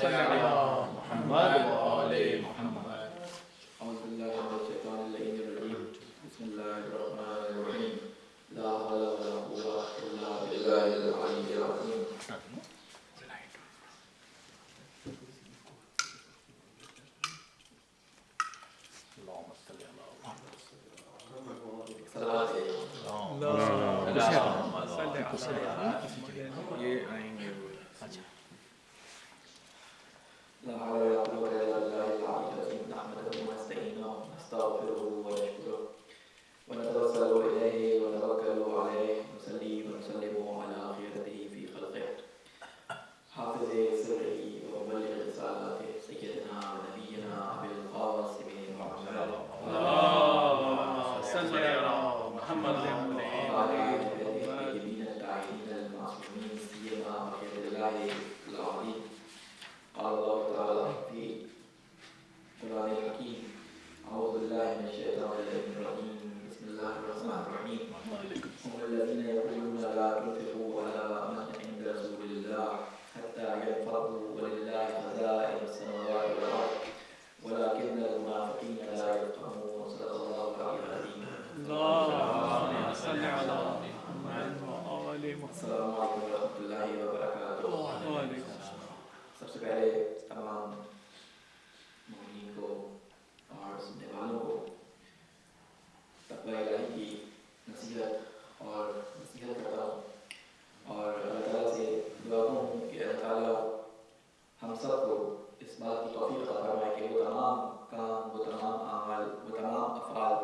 صل على محمد وآل محمد. أعوذ بالله من الشيطان اللعين الرجيم. بسم الله الرحمن الرحيم. لا حول ولا قوة إلا بالله العلي العظيم. یہ آئیں گے لا حول ولا قوة إلا بالله العلي العظيم. نحمده ونستعينه ونستغفره ونشكره ونتوسل إليه ونتوكل عليه ونصلي ونسلم على خيرته في خلقه حافظ سره ومبلغ رسالاته سيدنا ونبينا أبي القاسم محمد. اللهم صل على محمد وعلى آله الطيبين الطاهرين المعصومين سيما خير الله العظيم. قال الله تعالى في قرآن الحكيم أعوذ بالله من الشيطان الرجيم. بسم الله الرحمن الرحيم. هم الذين يقولون لا تنفقوا على من عند رسول الله حتى ينفضوا ولله خزائن السماوات والأرض ولكن المنافقين لا يفقهون. صدق الله العظيم. اللهم صل على محمد وآل محمد. السلام علیکم ورحمۃ اللہ وبرکاتہ. وعلیکم سب سے پہلے تمام مومنین کو اور سننے والوں کو تقوی الہی کی نصیحت کرتا ہوں اور اللہ تعالیٰ سے دعا ہوں کہ اللہ تعالیٰ ہم سب کو اس بات کی توفیق عطا فرمائے کہ وہ تمام کام، وہ تمام اعمال، وہ تمام افعال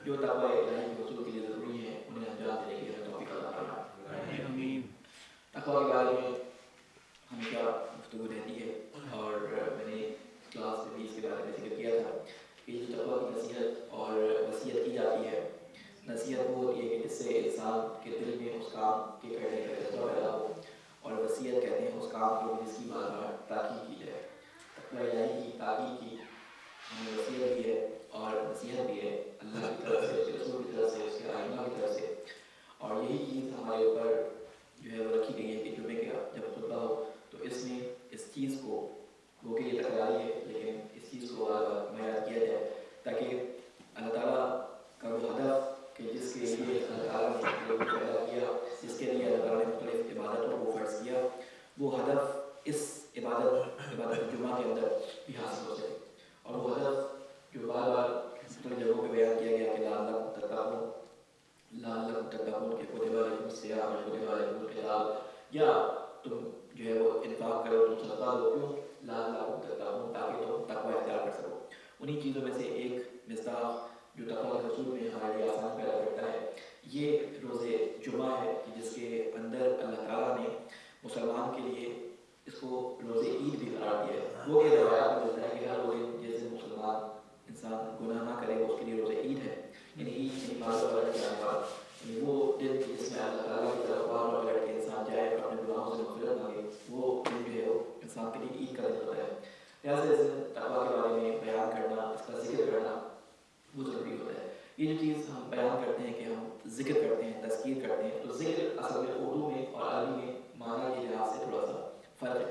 جو تقوی الہی کے حصول کے لیے ضروری ہیں انہیں انجام دینے کی توفیق عطا فرمائے. آمین. تقوی کے بارے میں ہمیشہ گفتگو رہتی ہے اور میں نے کلاس میں بھی اس کے بارے میں ذکر کیا تھا کہ جو تقوی کی نصیحت اور وصیت کی جاتی ہے، نصیحت وہ ہوتی ہے کہ جس سے انسان کے دل میں اس کام کے کرنے کا جذبہ پیدا ہو، اور وصیت کہتے ہیں اس کام کو جس کی بار بار تاکید کی جائے. تقوی الہی کی تاکید کی ہمیں وصیت بھی ہے اور نصیحت بھی ہے اللہ کی طرف سے، اس کے رسول کی طرف سے، اس کے آئمہ کی طرف سے. اور یہی چیز ہمارے اوپر جو ہے وہ رکھی گئی ہے کہ جمعے کا جب خطبہ ہو تو اس میں اس چیز کو وہ کہ یہ تکراری ہے لیکن اس چیز کو بار بار بیان کیا جائے تاکہ اللہ تعالیٰ کا وہ ہدف کہ جس کے لیے اللہ تعالیٰ نے لوگوں کو پیدا کیا، جس کے لیے اللہ تعالیٰ نے مختلف عبادتوں کو فرض کیا، وہ ہدف اس عبادت جمعہ کے اندر بھی حاصل ہو سکے. اور وہ ہدف جو بار بار مختلف جگہوں پہ بیان کیا گیا کہ لعلکم تتقون کہ کتب علیکم الصیام کتب علیکم القتال، یا تم جو ہے وہ انفاق کرو، تم صدقہ دو، کیوں؟ لعلکم تتقون تاکہ تم تقوی اختیار کر سکو. انہی چیزوں میں سے ایک مصداق جو تقوی کے حصول میں ہمارے لیے آسان پیدا کرتا ہے یہ روز جمعہ ہے کہ جس کے اندر اللہ تعالیٰ نے مسلمان کے لیے اس کو روز عید بھی قرار دیا ہے. وہ کہ روایات میں ملتا ہے کہ ہر وہ دن جس دن مسلمان انسان گناہ نہ کرے وہ اس کے لیے روز عید ہے. یعنی عید یعنی بار بار کے آنے والا وہ دن جس میں اللہ تعالیٰ کی طرف بار بار لڑ کے انسان جائے اور اپنے گناہوں سے مغفرت مانگے، وہ دن جو ہے وہ انسان کے لیے عید کا دن ہوتا ہے. لہٰذا اس دن تقویٰ کے بارے میں بیان کرنا، اس کا ذکر کرنا وہ ضروری ہوتا ہے. یہ جو چیز ہم بیان کرتے ہیں کہ ہم ذکر کرتے ہیں، تذکیر کرتے ہیں، تو ذکر اصل میں اردو میں اور عربی میں معنی کے لحاظ سے تھوڑا سا فرق ہے.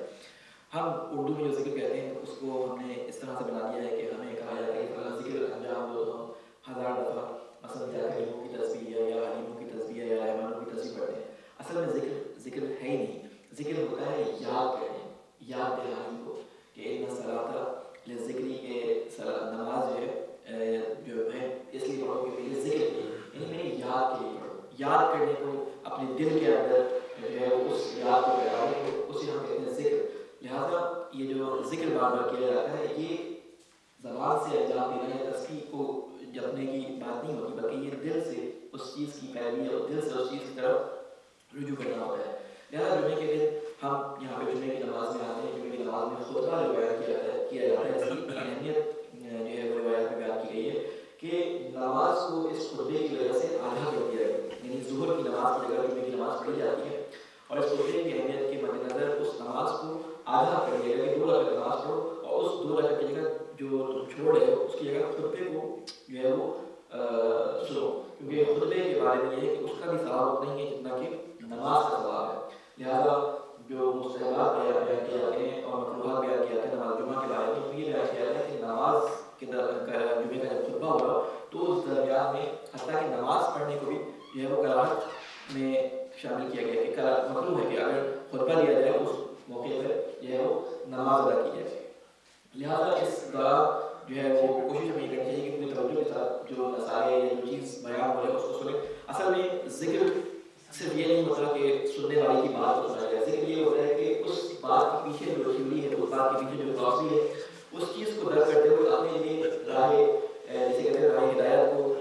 ہم اردو میں جو ذکر کہتے ہیں اس کو ہم نے اس طرح سے بنا دیا ہے کہ ہمیں کہا جاتا ہے کہ فلاں ذکر انجام دو تو ہم 1000 دفعہ مثلا یا کریموں کی تسبیح یا حلیموں کی تسبیح یا رحمانوں کی تسبیح پڑھتے ہیں. اصل میں ذکر ہے ہی نہیں. ذکر ہوتا ہے یاد کہتے ہیں، یاد دہانی کو کہ ان صلاۃ للذکری کے نماز جو ہے اس لیے پڑھو کہ میرے ذکر کے لیے، یعنی میری یاد کے لیے پڑھو. یاد کرنے کو اپنے دل کے اندر جو ہے اس یاد کو پھیلانے کو اسے ہم کہتے ہیں ذکر. لہٰذا یہ جو ذکر بار بار کیا جاتا ہے یہ زبان سے انجام دینا ہے، تسبیح کو جپنے کی بات نہیں ہوتی بلکہ یہ دل سے اس چیز کی پیروی اور دل سے اس چیز کی طرف رجوع کرنا ہوتا ہے. لہٰذا جمعے کے دن ہم یہاں پہ جمعے کی نماز میں آتے ہیں. جمعے کی نماز میں خطبہ جو بیان کیا جاتا ہے اس کی اہمیت جو ہے وہ روایت میں بیان کی گئی ہے کہ نماز کو اس خطبے کی وجہ سے آدھا کر دیا گیا. یعنی ظہر کی نماز کی جگہ جمعے کی نماز پڑھی جاتی ہے اور اس خطبے کی اہمیت کے مد نظر اس نماز کو آدھا کر دیا گیا کہ 2 رکعت نماز پڑھو اور اس 2 رکعت کی جگہ جو تم چھوڑ رہے ہو اس کی جگہ خطبے کو جو ہے وہ سنو، کیونکہ خطبے کے بارے میں یہ ہے کہ اس کا بھی ثواب اتنا ہی ہے جتنا کہ نماز کا ثواب ہے. لہٰذا جو مستحبات بیان کیے جاتے ہیں اور مکروہات بیان کیے مطلوب ہے کہ اگر خطبہ دیا جائے اس موقع پر جو ہے وہ نماز ادا کی جائے. لہٰذا اس دوران جو ہے وہ کوشش ہمیں کرنی چاہیے کہ پوری توجہ کے ساتھ جو نصائح یا جو چیز بیان ہو رہا ہے اس کو سنیں. اصل میں ذکر صرف یہ نہیں ہوتا کہ سننے والے کی بات کو سنا جائے. ذکر یہ ہوتا ہے کہ اس بات کے پیچھے جو تھیوری ہے, اس بات کے پیچھے جو فلاسفی ہے, اس چیز کو درک کرتے ہوئے اپنے لیے راہ جیسے کہتے ہیں راہ ہدایت کو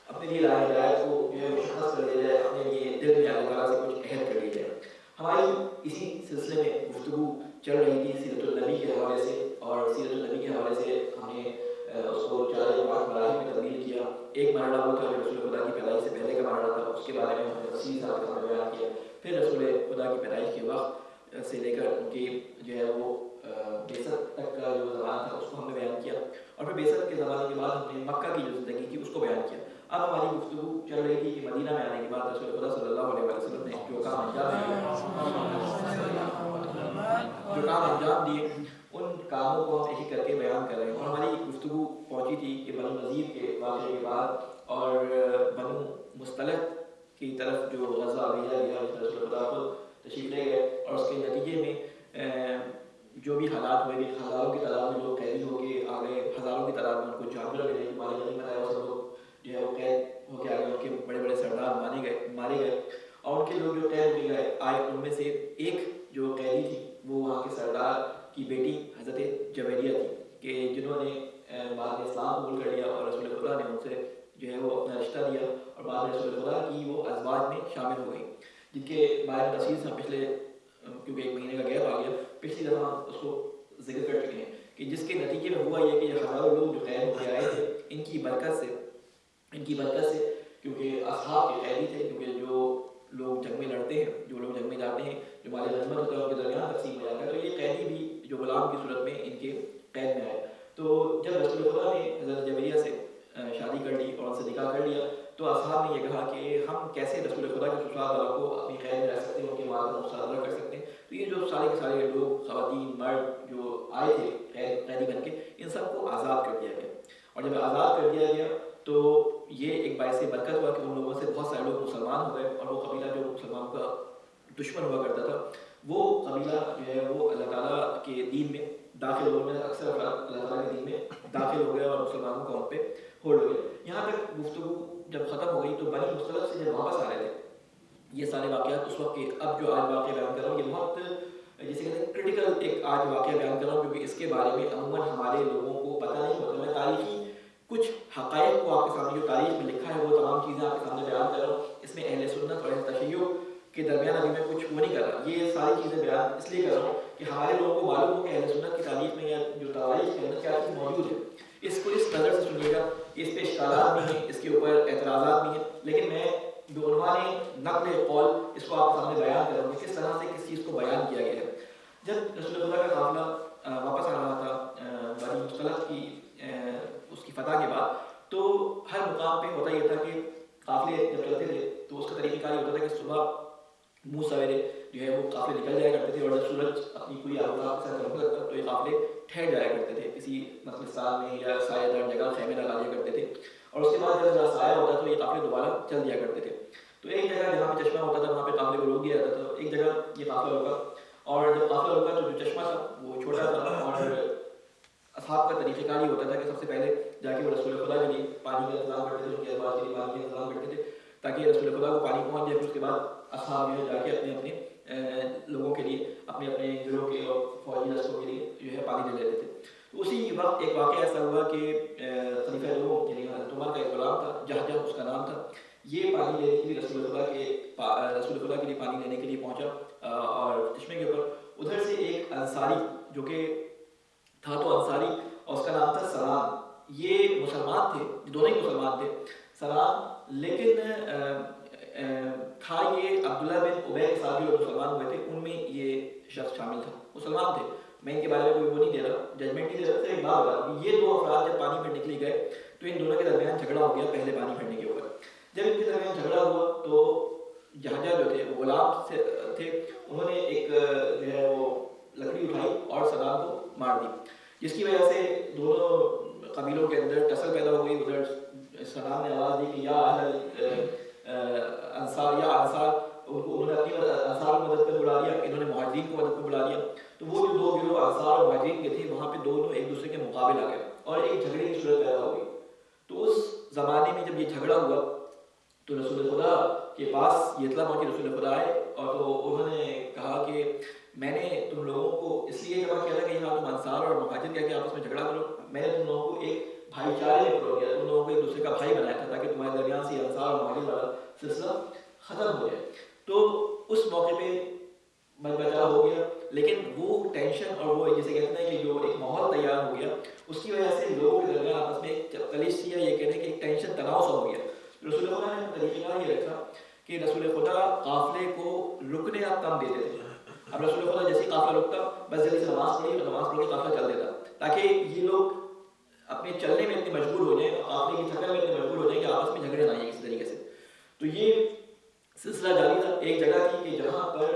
اپنے لیے راہ ہدایت کو جو ہے مشخص کر دیا جائے, اپنے لیے دل میں اللہ تعالیٰ سے کچھ عہد کر لیا جائے. ہماری اسی سلسلے میں گفتگو چل رہی تھی سیرت النبی کے حوالے سے, اور سیرت النبی کے حوالے سے ہم نے اس کو 4 مراحل میں تبدیل کیا. ایک مرحلہ وہ تھا جو رسول خدا کی پیدائش سے پہلے کا مرحلہ تھا, اس کے بارے میں ہم نے تفصیل کے ساتھ بیان کیا. پھر رسول خدا کی پیدائش کے وقت سے لے کر ان کی جو ہے وہ بعثت تک کا جو زمانہ تھا اس کو ہم نے بیان کیا, اور پھر بعثت کے زمانے کے بعد ہم نے مکہ کی جو زندگی تھی اس کو بیان کیا. اب ہماری گفتگو چل رہی تھی کہ مدینہ میں آنے کے بعد رسول خدا صلی اللہ علیہ وسلم نے جو کام انجام دیے ان کاموں کو ہم ایک ایک کر کے بیان کر رہے ہیں. اور ہماری گفتگو پہنچی تھی کہ بنو نذیر کے واقعے کے بعد اور بنو مصطلق کی طرف جو غزہ بھیجا گیا, رسول خدا کو تشریف لے گئے, اور اس کے نتیجے میں جو بھی حالات ہوئے کہ ہزاروں کی تعداد میں لوگ قیدی ہو کے آ گئے, ہزاروں کی تعداد میں ان کو جانور ملے, مالک نہیں بتایا وہ سب لوگ جو ہے وہ قید ہو کے آ گئے, ان کے بڑے بڑے سردار مارے گئے, اور ان کے لوگ جو قید ہو گئے آئے ان میں سے ایک جو قیدی تھی وہ وہاں کے سردار کی بیٹی حضرت جویریہ تھی, کہ جنہوں نے بعد میں اسلام قبول کر لیا, اور رسول خدا نے ان سے جو ہے وہ اپنا رشتہ دیا, اور بعد میں رسول خدا کی وہ ازواج میں شامل ہو گئی, جن کے بارے میں تفصیل سے ہم پچھلے کیونکہ 1 مہینے کا گیپ آ گیا پچھلی دفعہ ہم اس کو ذکر کر چکے ہیں, کہ جس کے نتیجے میں ہوا یہ کہ ہزاروں لوگ جو قید ہو کے آئے تھے ان کی برکت سے کیونکہ اصحاب کے قیدی تھے, کیونکہ جو لوگ جنگ میں لڑتے ہیں, جو لوگ جنگ میں جاتے ہیں, جو مال غنیمت ہوتا ہے ان کے درمیان تقسیم ہو جاتا ہے, تو یہ قیدی بھی جو غلام کی صورت میں ان کے قید میں آئے. تو جب رسول خدا نے حضرت جویریہ سے شادی کر لی اور ان سے نکاح کر لیا, تو اصحاب نے یہ کہا کہ ہم کیسے رسول خدا کے سسرال والوں کو اپنی قید میں رکھ سکتے ہیں, ان کے مال کا مصادرہ کر سکتے ہیں. تو یہ جو سارے کے سارے لوگ, خواتین, مرد جو آئے تھے قیدی بن کے, ان سب کو آزاد کر دیا گیا. اور جب آزاد کر دیا گیا تو یہ ایک باعث برکت ہوا کہ ان لوگوں سے بہت سارے لوگ مسلمان ہو گئے, اور وہ قبیلہ جو مسلمانوں کا دشمن ہوا کرتا تھا وہ قبیلہ جو ہے وہ اللہ تعالیٰ کے دین میں داخل ہو گیا. اکثر اللہ تعالیٰ کے دین میں داخل ہو گیا اور مسلمانوں کا ان پہ ہولڈ ہو گیا. یہاں تک گفتگو جب ختم ہو گئی تو بنی مصطلق سے جب واپس آ رہے تھے, یہ سارے واقعات اس وقت کے, اب جو آج واقعہ بیان کر رہا ہوں یہ بہت جیسے کہتے ہیں کرٹیکل ایک آج واقعہ بیان کر رہا ہوں, کیونکہ اس کے بارے میں عموماً ہمارے لوگوں کو پتہ نہیں ہوتا. میں تاریخی کچھ حقائق کو آپ کے سامنے جو تاریخ میں لکھا ہے وہ تمام چیزیں آپ کے سامنے بیان کر رہا ہوں. اس میں اہل سنت اور اہل تشیع کے درمیان ابھی میں کچھ وہ نہیں کر رہا. یہ ساری چیزیں بیان اس لیے کر رہا ہوں کہ ہمارے لوگوں کو معلوم ہو کہ اہل سنت کی تاریخ میں یا جو تاریخ کے اندر کیا چیز موجود ہے. اس کو اس نظر سے سنیے گا, اس پہ اشکالات بھی ہیں, اس کے اوپر اعتراضات بھی ہیں, لیکن میں بعنوان نقل قول اس کو آپ کے سامنے بیان کر رہا ہوں کہ کس طرح سے کس چیز کو بیان کیا گیا ہے. جب رسول اللہ کا قافلہ واپس آ رہا تھا بنی مصطلق کی اس کی فتح کے بعد, تو ہر مقام پہ ہوتا یہ تھا کہ قافلے جب چلتے تھے تو اس کا طریقہ کار یہ ہوتا تھا کہ صبح منہ سویرے جو ہے وہ قافلے نکل جایا کرتے تھے, اور جب سورج اپنی پوری آفتاب کے ساتھ چمکنے لگتا تو یہ قافلے ٹھہر جایا کرتے تھے کسی مقبرستان میں یا سایہ دار جگہ خیمے لگا لیا کرتے تھے, اور اس کے بعد جب ذرا سایہ ہوتا تو یہ قافلے دوبارہ چل دیا کرتے تھے. تو ایک جگہ جہاں پہ چشمہ ہوتا تھا وہاں پہ قافلے کو روک دیا جاتا تھا. ایک جگہ یہ قافلہ رکا, اور جب قافلہ رکا تو جو چشمہ تھا وہ چھوٹا تھا, اور اصحاب کا طریقہ کار یہ ہوتا تھا کہ سب سے پہلے جا کے وہ رسول خدا کے لیے پانی کا انتظام کرتے تھے, ان کے ازواج کے لیے پانی کا انتظام کرتے تھے تاکہ رسول خدا کو پانی پہنچ جائے. پھر اس کے بعد اصحاب جو ہے جا کے اپنے اپنے لوگوں کے لیے, اپنے اپنے گروہ کے اور فوجی دستوں کے لیے جو ہے پانی لے لیتے تھے. تو اسی وقت ایک واقعہ ایسا ہوا کہ خلیفہ دوم یعنی حضرت عمر کا ایک غلام تھا, جہجہ اس کا نام تھا, یہ پانی لینے کے لیے رسول خدا کے لیے پانی لینے کے لیے پہنچا اور چشمے کے اوپر. ادھر سے ایک انصاری جو کہ تھا تو انصاری, اور اس کا نام تھا سلام. یہ مسلمان تھے, دونوں ہی مسلمان تھے سلام, لیکن تھا یہ عبداللہ بن ابی کے ساتھ جو مسلمان ہوئے تھے ان میں یہ شخص شامل تھا. مسلمان تھے, میں ان کے بارے میں کوئی وہ نہیں دے رہا, ججمنٹ نہیں دے رہا. ایک بات بتا, یہ دو افراد جب پانی میں نکلی گئے تو ان دونوں کے درمیان جھگڑا ہو گیا پہلے پانی بھرنے کے اوپر. جب ان کے درمیان جھگڑا ہوا تو جہجہ جو تھے وہ غلام تھے, انہوں نے ایک جو ہے وہ لکڑی اٹھائی اور سلام کو مار دی, جس کی وجہ سے دونوں قبیلوں کے اندر ٹسل پیدا ہو گئی. ادھر سلام نے آواز دی کہ یا اہل انصار, یا انصار, انہوں نے اپنی انصار کو مدد پہ بلا لیا, انہوں نے مہاجرین کو مدد پہ بلا لیا. تو وہ جو دو گروہ انصار اور مہاجرین کے تھے وہاں پہ دونوں ایک دوسرے کے مقابل آ گئے اور ایک جھگڑے کی صورت پیدا ہو گئی. تو اس زمانے میں جب یہ جھگڑا ہوا تو رسول خدا کے پاس یہ اطلاع پہنچی, رسول خدا آئے اور تو انہوں نے کہا کہ میں نے تم لوگوں کو اس لیے جمع کیا تھا کہ یہاں تم انصار اور مہاجر کیا کہ آپس میں جھگڑا کرو. میں نے تم لوگوں کو ایک بھائی چارے میں پرویا, تم لوگوں کو ایک دوسرے کا بھائی بنایا تھا تاکہ تمہارے درمیان سے انصار اور مہاجر والا سلسلہ ختم ہو جائے. تو اس موقع پہ بچاؤ ہو گیا, لیکن وہ ٹینشن اور وہ جسے کہتے ہیں کہ جو ایک ماحول تیار ہو گیا اس کی وجہ سے لوگوں کے درمیان آپس میں ایک کلیش یا یہ کہتے ہیں کہ ایک ٹینشن تناؤ سا ہو گیا. رسول خدا نے طریقہ کار یہ رکھا کہ رسول خدا قافلے کو رکنے آپ کم دیتے تھے. اب رسول خدا جیسے قافلہ رکتا بس جلدی سے نماز پڑھی اور نماز پڑھ کے قافلہ چل دیتا تاکہ یہ لوگ اپنے چلنے میں اتنے مجبور ہو جائیں, قافلے کی تھکن میں اتنے مجبور ہو جائیں کہ آپس میں جھگڑے نہ آئیں کسی طریقے سے. تو یہ سلسلہ جاری تھا. ایک جگہ تھی کہ جہاں پر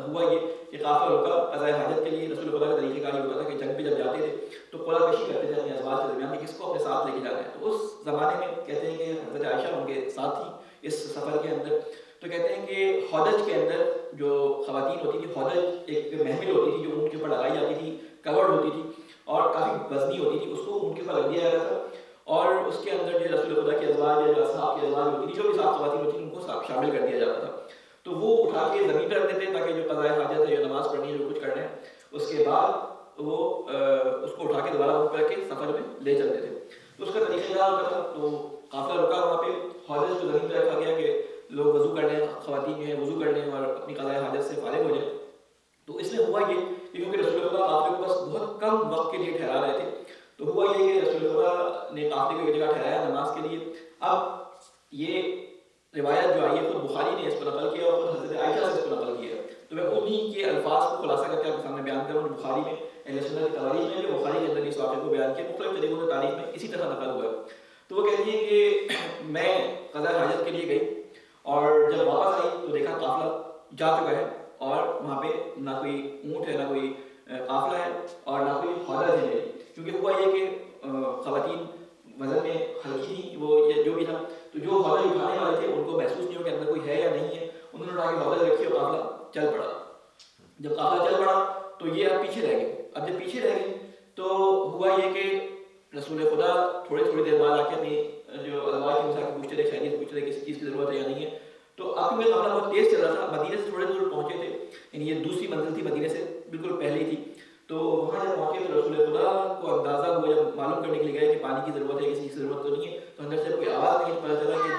ہوا یہ کہ قافلہ رکا قضاء حاجت کے لیے. رسول خدا کا طریقہ کار یہ ہوتا تھا کہ جنگ پہ جب جاتے تھے تو قرعہ کشی کرتے تھے اپنے ازواج کے درمیان کہ کس کو اپنے ساتھ لے کے جانا ہے. تو اس زمانے میں کہتے ہیں کہ حضرت عائشہ ان کے ساتھ تھی اس سفر کے اندر. تو کہتے ہیں کہ حدج کے اندر جو خواتین ہوتی تھی, حدج ایک محمل ہوتی تھی جو اونٹ کے اوپر لگائی جاتی تھی, کورڈ ہوتی تھی اور کافی وزنی ہوتی تھی, اس کو اونٹ کے اوپر لگ دیا جاتا تھا اور اس کے اندر جو رسول خدا کے ازواج یا جو اصحاب کے ازواج ہوتی تھی, جو بھی سات خواتین ہوتی تھیں, ان کو شامل کر دیا جاتا تھا. تو وہ اٹھا کے زمین پہ رکھتے تھے تاکہ جو قضاء حاجت ہے, جو نماز پڑھنی ہے, جو کچھ کرنا ہے, اس کے بعد وہ اس کو اٹھا کے دوبارہ اونٹ پہ رکھ کے سفر میں لے چلتے تھے. تو اس کا طریقہ کار ہوتا تھا. تو قافلہ رکا وہاں پہ, حاجت کو زمین پہ رکھا گیا کہ لوگ وضو کر لیں, خواتین جو ہیں وضو کر لیں اور اپنی قضاء حاجت سے فارغ ہو جائیں. تو اس میں ہوا یہ کہ کیونکہ رسول خدا قافلے کو بس بہت کم وقت کے لیے ٹھہرا رہے تھے, تو ہوا یہ کہ رسول خدا نے قافلے کو ایک جگہ ٹھہرایا نماز کے لیے. اب یہ روایت جو آئی ہے خود بخاری نے اس کو نقل کیا اور خود حضرت عائشہ سے اس کو نقل کیا. تو میں انہی کے الفاظ کو خلاصہ کر کے آپ کے سامنے بیان کروں. بخاری میں اہل سنت کی تواریخ میں جو بخاری کے اندر اس واقعے کو بیان کیا, مختلف طریقوں سے تاریخ میں اسی طرح نقل ہوا ہے. تو وہ کہتی ہے کہ میں قضاء حاجت کے لیے گئی اور جب واپس آئی تو دیکھا قافلہ جا چکا ہے اور وہاں پہ نہ کوئی اونٹ ہے, نہ کوئی قافلہ ہے اور نہ کوئی حاجت ہے. کیونکہ ہوا یہ کہ خواتین وزن میں ہلکی تھی, وہ جو بھی تھا, تو جو حوض اٹھانے والے تھے ان کو محسوس نہیں ہو کہ اندر کوئی ہے یا نہیں ہے. انہوں نے اٹھا کے حوض رکھی اور قافلہ چل پڑا. جب قافلہ چل پڑا تو یہ اب پیچھے رہ گئے. اب جب پیچھے رہ گئے تو ہوا یہ کہ رسول خدا تھوڑی دیر بعد آ کے اپنی جو ازواج کے مسائل پوچھتے تھے, خیریت پوچھتے تھے, کسی چیز کی ضرورت ہے یا نہیں ہے. تو اب کیونکہ قافلہ بہت تیز چل رہا تھا, مدینے سے تھوڑے دور پہنچے تھے, یعنی یہ دوسری منزل تھی, مدینے سے بالکل پہلے ہی تھی. تو وہاں جب پہنچے تو رسول خدا کو اندازہ ہوا, جب معلوم کرنے کے لیے گئے کہ پانی کی ضرورت ہے, کسی چیز کی ضرورت تو نہیں ہے, تو اندر سے کوئی آواز نہیں, پتہ چلا کہ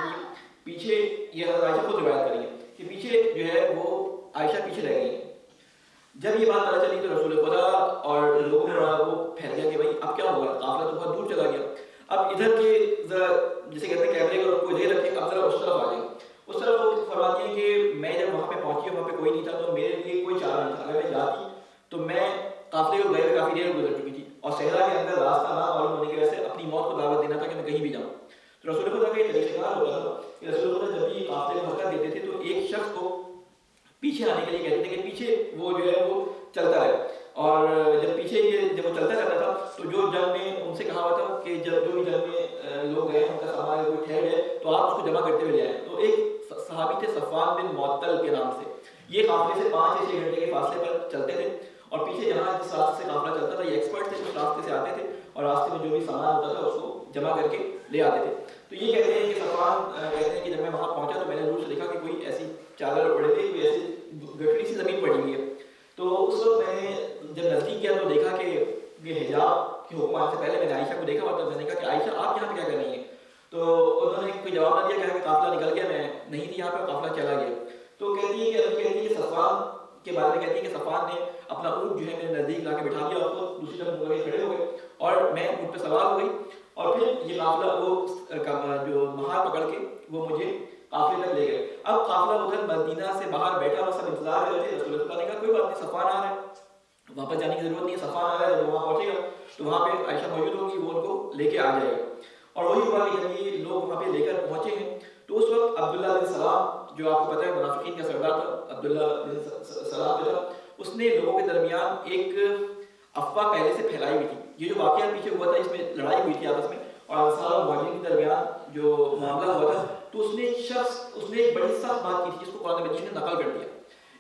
پیچھے, یہ حضرت عائشہ خود روایت کری ہے کہ پیچھے جو ہے وہ عائشہ پیچھے رہ گئی. جب یہ بات پتہ چلی تو رسول خدا اور لوگوں میں وہ پھیل گیا کہ بھائی اب کیا ہوگا, قافلہ تو بہت دور چلا گیا. اب ادھر کے ذرا جسے کہتے ہیں کیمرے کا رخ کو ادھر رکھے, اب ذرا اس طرف آ جائے. اس طرف وہ فرماتی ہیں کہ میں جب وہاں پہ پہنچی, وہاں پہ کوئی نہیں تھا, تو میرے لیے کوئی چارہ نہیں تھا. اگر میں جاتی تو میں قافلے کو گئے ہوئے کافی دیر گزر چکی تھی اور صحرا کے اندر راستہ نہ معلوم ہونے کی وجہ سے اپنی موت کو دعوت دینا تھا کہ میں کہیں بھی جاؤں. تو رسول خدا کا یہ طریقہ کار ہوتا تھا کہ رسول خدا جب بھی قافلے کو حرکت دیتے تھے تو ایک شخص کو پیچھے آنے کے لیے کہتے تھے کہ پیچھے وہ جو ہے وہ چلتا ہے. اور جب پیچھے جب وہ چلتا رہتا تھا تو جو جنگ میں ان سے کہا ہوا تھا کہ جب جو بھی جنگ میں لوگ گئے, ان کا سامان کوئی ٹھہر جائے تو آپ اس کو جمع کرتے ہوئے لے آئیں. تو ایک صحابی تھے صفوان بن معطل کے نام سے, یہ قافلے سے 5 یا 6 گھنٹے کے فاصلے پر چلتے تھے اور پیچھے جہاں جس راستے سے قافلہ چلتا تھا یہ ایکسپرٹ تھے, اس راستے سے آتے تھے اور راستے میں جو بھی سامان ہوتا تھا اس کو جمع کر کے لے آتے تھے. تو یہ کہتے ہیں کہ صفوان کہتے ہیں کہ جب میں وہاں پہنچا تو میں نے دور سے دیکھا کہ کوئی ایسی چادر اڑے ہوئی, کوئی ایسی گٹڑی سی زمین پڑی ہوئی ہے. تو اس وقت میں نے جب نزدیک کیا تو دیکھا کہ یہ حجاب کے حکم آنے سے پہلے میں نے عائشہ کو دیکھا, اور میں نے کہا کہ عائشہ آپ یہاں پہ کیا کر رہی ہیں؟ تو انہوں نے کوئی جواب نہ دیا, کہا کہ قافلہ نکل گیا, میں نہیں تھی یہاں پہ, قافلہ چلا گیا. تو کہتی ہے کہ صفوان کے بارے میں کہتی ہے کہ صفوان نے اپنا اونٹ جو ہے میرے نزدیک لا کے بٹھا دیا اور خود دوسری طرف منہ کھڑے ہو گئے اور میں اونٹ پہ سوار ہو گئی اور پھر یہ قافلہ وہ جو مہار پکڑ کے وہ مجھے قافلے تک لے گئے. اب قافلہ ادھر مدینہ سے باہر بیٹھا اور سب انتظار کر رہے تھے. رسول اللہ نے کہا کوئی بات نہیں, صفوان آ رہا ہے, واپس جانے کی ضرورت نہیں ہے, صفوان آ رہا ہے, جب وہاں پہنچے گا تو وہاں پہ عائشہ موجود ہوگی, وہ ان کو لے کے آ جائے گا. اور وہی ہوا کہ جب یہ لوگ وہاں پہ لے کر پہنچے ہیں تو اس وقت عبداللہ بن سلام جو آپ کو پتہ ہے منافقین کا سردار تھا, عبداللہ بن سلام جو تھا, اس نے لوگوں کے درمیان ایک افواہ پہلے سے پھیلائی ہوئی تھی. یہ جو واقعہ پیچھے ہوا تھا اس میں لڑائی ہوئی تھی آپس میں, اور انصار اور مہاجرین کے درمیان جو معاملہ ہوا تھا تو اس نے ایک بڑی سخت بات کی تھی جس کو قرآن مجید نے نقل کر دیا.